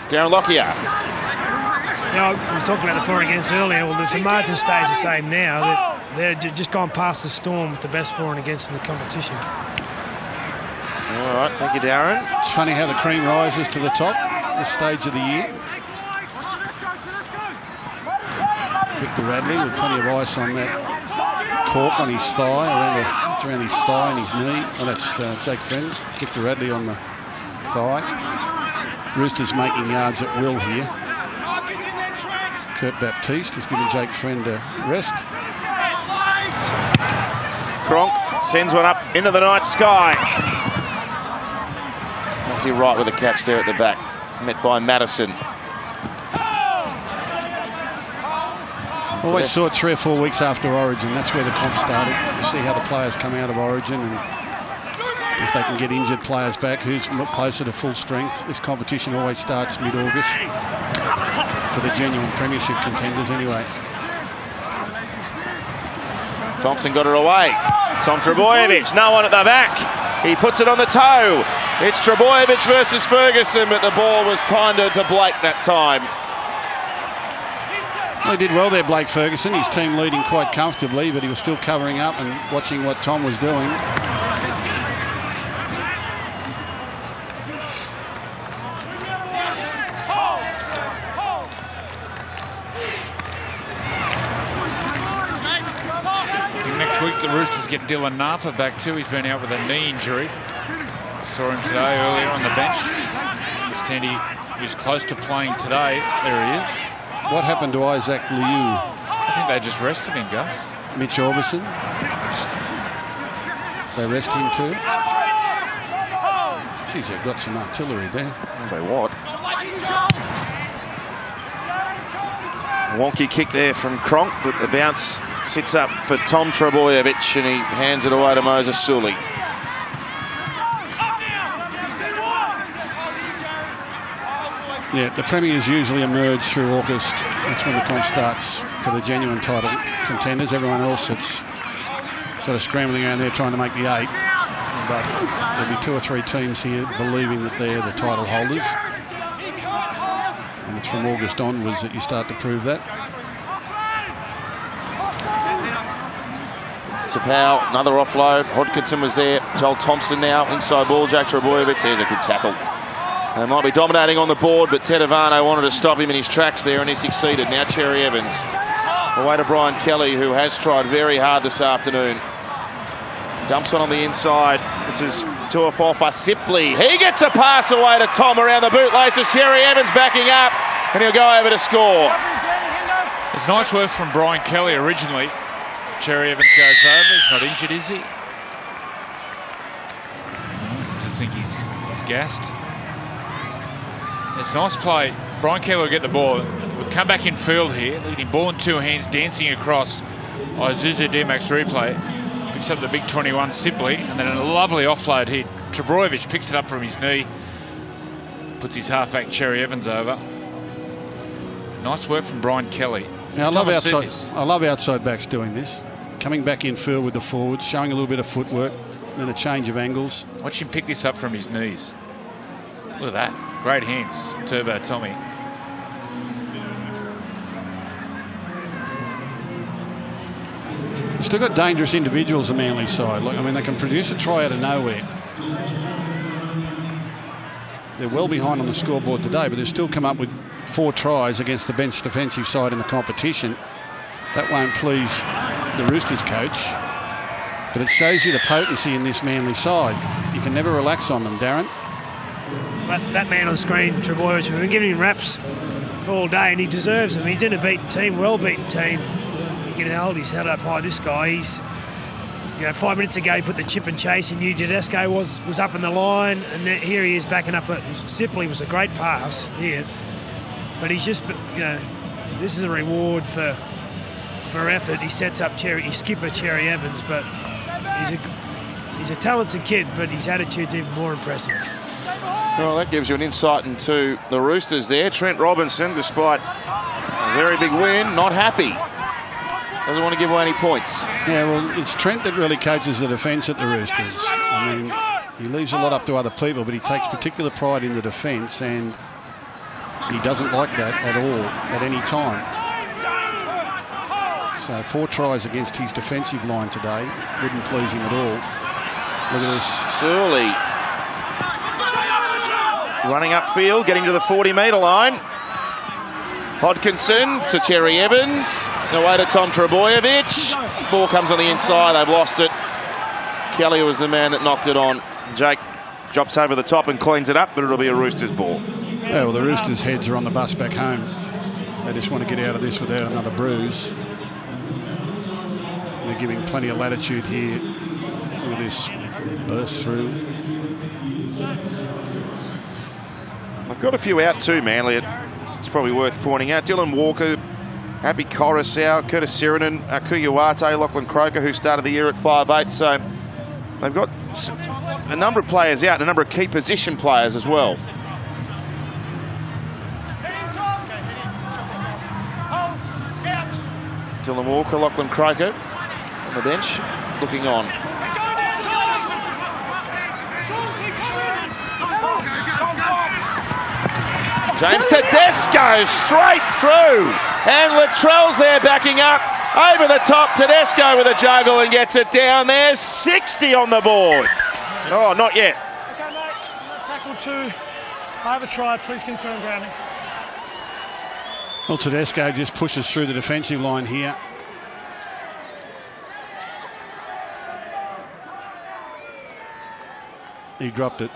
Darren Lockyer. Now, I was talking about the for and against earlier. Well, the margin stays the same now. They're just gone past the Storm with the best for and against in the competition. All right, thank you, Darren. It's funny how the cream rises to the top this stage of the year. Victor Radley with plenty of ice on that cork on his thigh, around his thigh and his knee. Oh, that's Jake Friend. Victor Radley on the thigh. Roosters making yards at will here. Kurt Baptiste has given Jake Friend a rest. Cronk sends one up into the night sky. Matthew Wright with a catch there at the back, met by Madison. Always saw it 3 or 4 weeks after Origin. That's where the comp started. You see how the players come out of Origin, and if they can get injured players back, who's closer to full strength. This competition always starts mid-August for the genuine premiership contenders anyway. Thompson got it away. Tom Trebojevic, no one at the back. He puts it on the toe. It's Trebojevic versus Ferguson, but the ball was kinder to Blake that time. Well, he did well there, Blake Ferguson. His team leading quite comfortably, but he was still covering up and watching what Tom was doing. Next week the Roosters get Dylan Napa back too. He's been out with a knee injury. Saw him today earlier on the bench. Understand he was close to playing today. There he is. What happened to Isaac Liu? I think they just rested him, Gus. Mitch Orbison. They rest him too. Geez, they've got some artillery there. They what? Wonky kick there from Cronk, but the bounce sits up for Tom Trebojevic and he hands it away to Moses Sully. Yeah, the premiers usually emerge through August. That's when the comp starts for the genuine title contenders. Everyone else that's sort of scrambling around there trying to make the 8. But there'll be 2 or 3 teams here believing that they're the title holders. And it's from August onwards that you start to prove that. Tapau, another offload. Hodkinson was there. Joel Thompson now inside ball. Jack Trebojevic. There's a good tackle. They might be dominating on the board, but Tedavano wanted to stop him in his tracks there, and he succeeded. Now Cherry Evans. Away to Brian Kelly, who has tried very hard this afternoon. Dumps one on the inside. This is Tuafofa Sipley. He gets a pass away to Tom around the bootlaces. Cherry Evans backing up, and he'll go over to score. It's nice work from Brian Kelly originally. Cherry Evans goes over. He's not injured, is he? Just think he's gassed. It's a nice play. Brian Kelly will get the ball. We'll come back in field here. Leading ball in 2 hands, dancing across. Isuzu D-Max replay. Picks up the big 21, Sibley, and then a lovely offload hit. Trebojevic picks it up from his knee. Puts his halfback Cherry Evans over. Nice work from Brian Kelly. Now, Thomas I love outside backs doing this. Coming back in field with the forwards, showing a little bit of footwork, then a change of angles. Watch him pick this up from his knees. Look at that. Great hands, Turbo Tommy. Still got dangerous individuals, the Manly side. Look, I mean, they can produce a try out of nowhere. They're well behind on the scoreboard today, but they've still come up with 4 tries against the bench defensive side in the competition. That won't please the Roosters coach, but it shows you the potency in this Manly side. You can never relax on them, Darren. That man on screen, Trebojevic, we've been giving him raps all day, and he deserves them. He's in a beaten team, well-beaten team. You can hold his head up high. This guy, he's, 5 minutes ago he put the chip and chase, and Tedesco was up in the line, and here he is backing up. Sipley was a great pass here, but he's just, this is a reward for effort. He sets up skipper Cherry Evans, but he's a talented kid, but his attitude's even more impressive. Well, that gives you an insight into the Roosters there. Trent Robinson, despite a very big win, not happy. Doesn't want to give away any points. Yeah, well, it's Trent that really coaches the defence at the Roosters. I mean, he leaves a lot up to other people, but he takes particular pride in the defence, and he doesn't like that at all, at any time. So 4 tries against his defensive line today wouldn't please him at all. Look at this. Surly running upfield, getting to the 40-metre line. Hodkinson to Cherry Evans. Away to Tom Trebojevic. Ball comes on the inside. They've lost it. Kelly was the man that knocked it on. Jake drops over the top and cleans it up, but it'll be a Roosters ball. Yeah, well, the Roosters' heads are on the bus back home. They just want to get out of this without another bruise. They're giving plenty of latitude here. Look at this burst through. I've got a few out too, Manly. It's probably worth pointing out. Dylan Walker, Happy Coruscant, Curtis Sirinen, Kuyawate, Lachlan Croker, who started the year at 5'8". So they've got a number of players out, and a number of key position players as well. Dylan Walker, Lachlan Croker on the bench, looking on. James Tedesco straight through, and Latrell's there backing up over the top. Tedesco with a juggle and gets it down there. 60 on the board. Oh, not yet. Okay, mate. Tackle 2. I have a try. Please confirm grounding. Well, Tedesco just pushes through the defensive line here. He dropped it.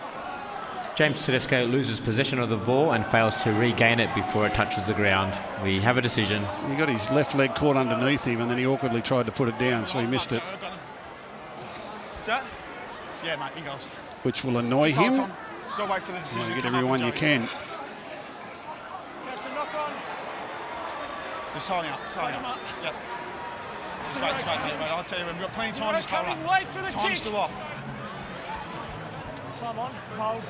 James Tedesco loses possession of the ball and fails to regain it before it touches the ground. We have a decision. He got his left leg caught underneath him, and then he awkwardly tried to put it down, so he missed it. Yeah, mate, he goes. Which will annoy him. Go wait for the decision. You get everyone you can. Catch a knock on. Just holding up, Yep. Just wait, mate. I'll tell you, we've got plenty of time. Just hold up. Wait for the Time's kick. still off. Time on. Hold.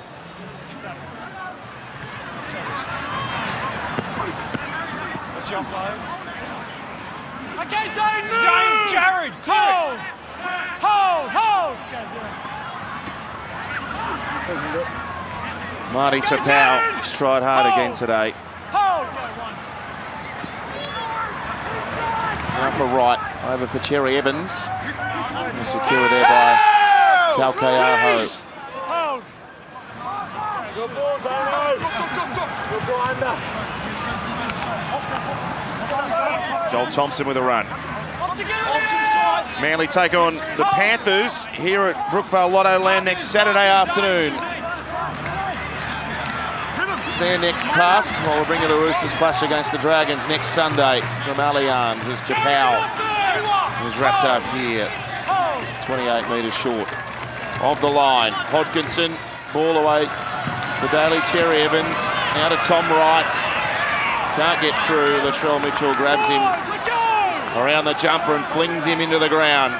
What's your offload? Okay, Zane, move! Zane, Jared, hold! Hold! Marty Tapau has tried hard again today. Hold! Now for Wright, over for Cherry Evans. And secure there by Taukeaho. Hold! Good ball, Dano. Good blinder. Joel Thompson with a run. Manly take on the Panthers here at Brookvale Lotto Land next Saturday afternoon. It's their next task. While we'll bring you the Roosters clash against the Dragons next Sunday from Allianz as Japal is wrapped up here, 28 metres short of the line. Hodkinson, ball away to Daly Cherry Evans, now to Tom Wright. Can't get through. Latrell Mitchell grabs him around the jumper and flings him into the ground.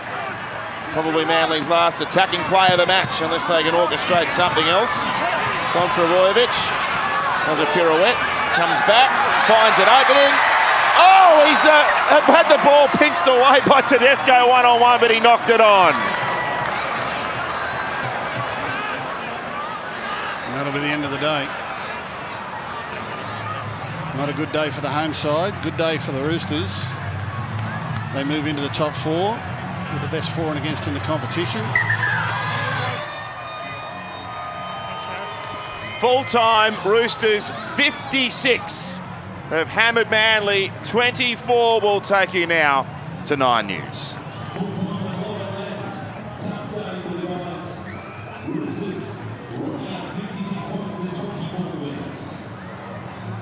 Probably Manly's last attacking play of the match, unless they can orchestrate something else. Tom Trebojevic does a pirouette comes back, finds an opening. Oh, he's had the ball pinched away by Tedesco one-on-one, but he knocked it on. And that'll be the end of the day. Not a good day for the home side. Good day for the Roosters. They move into the top 4 with the best for and against in the competition. Full-time Roosters 56 have hammered Manly. 24 will take you now to 9 News.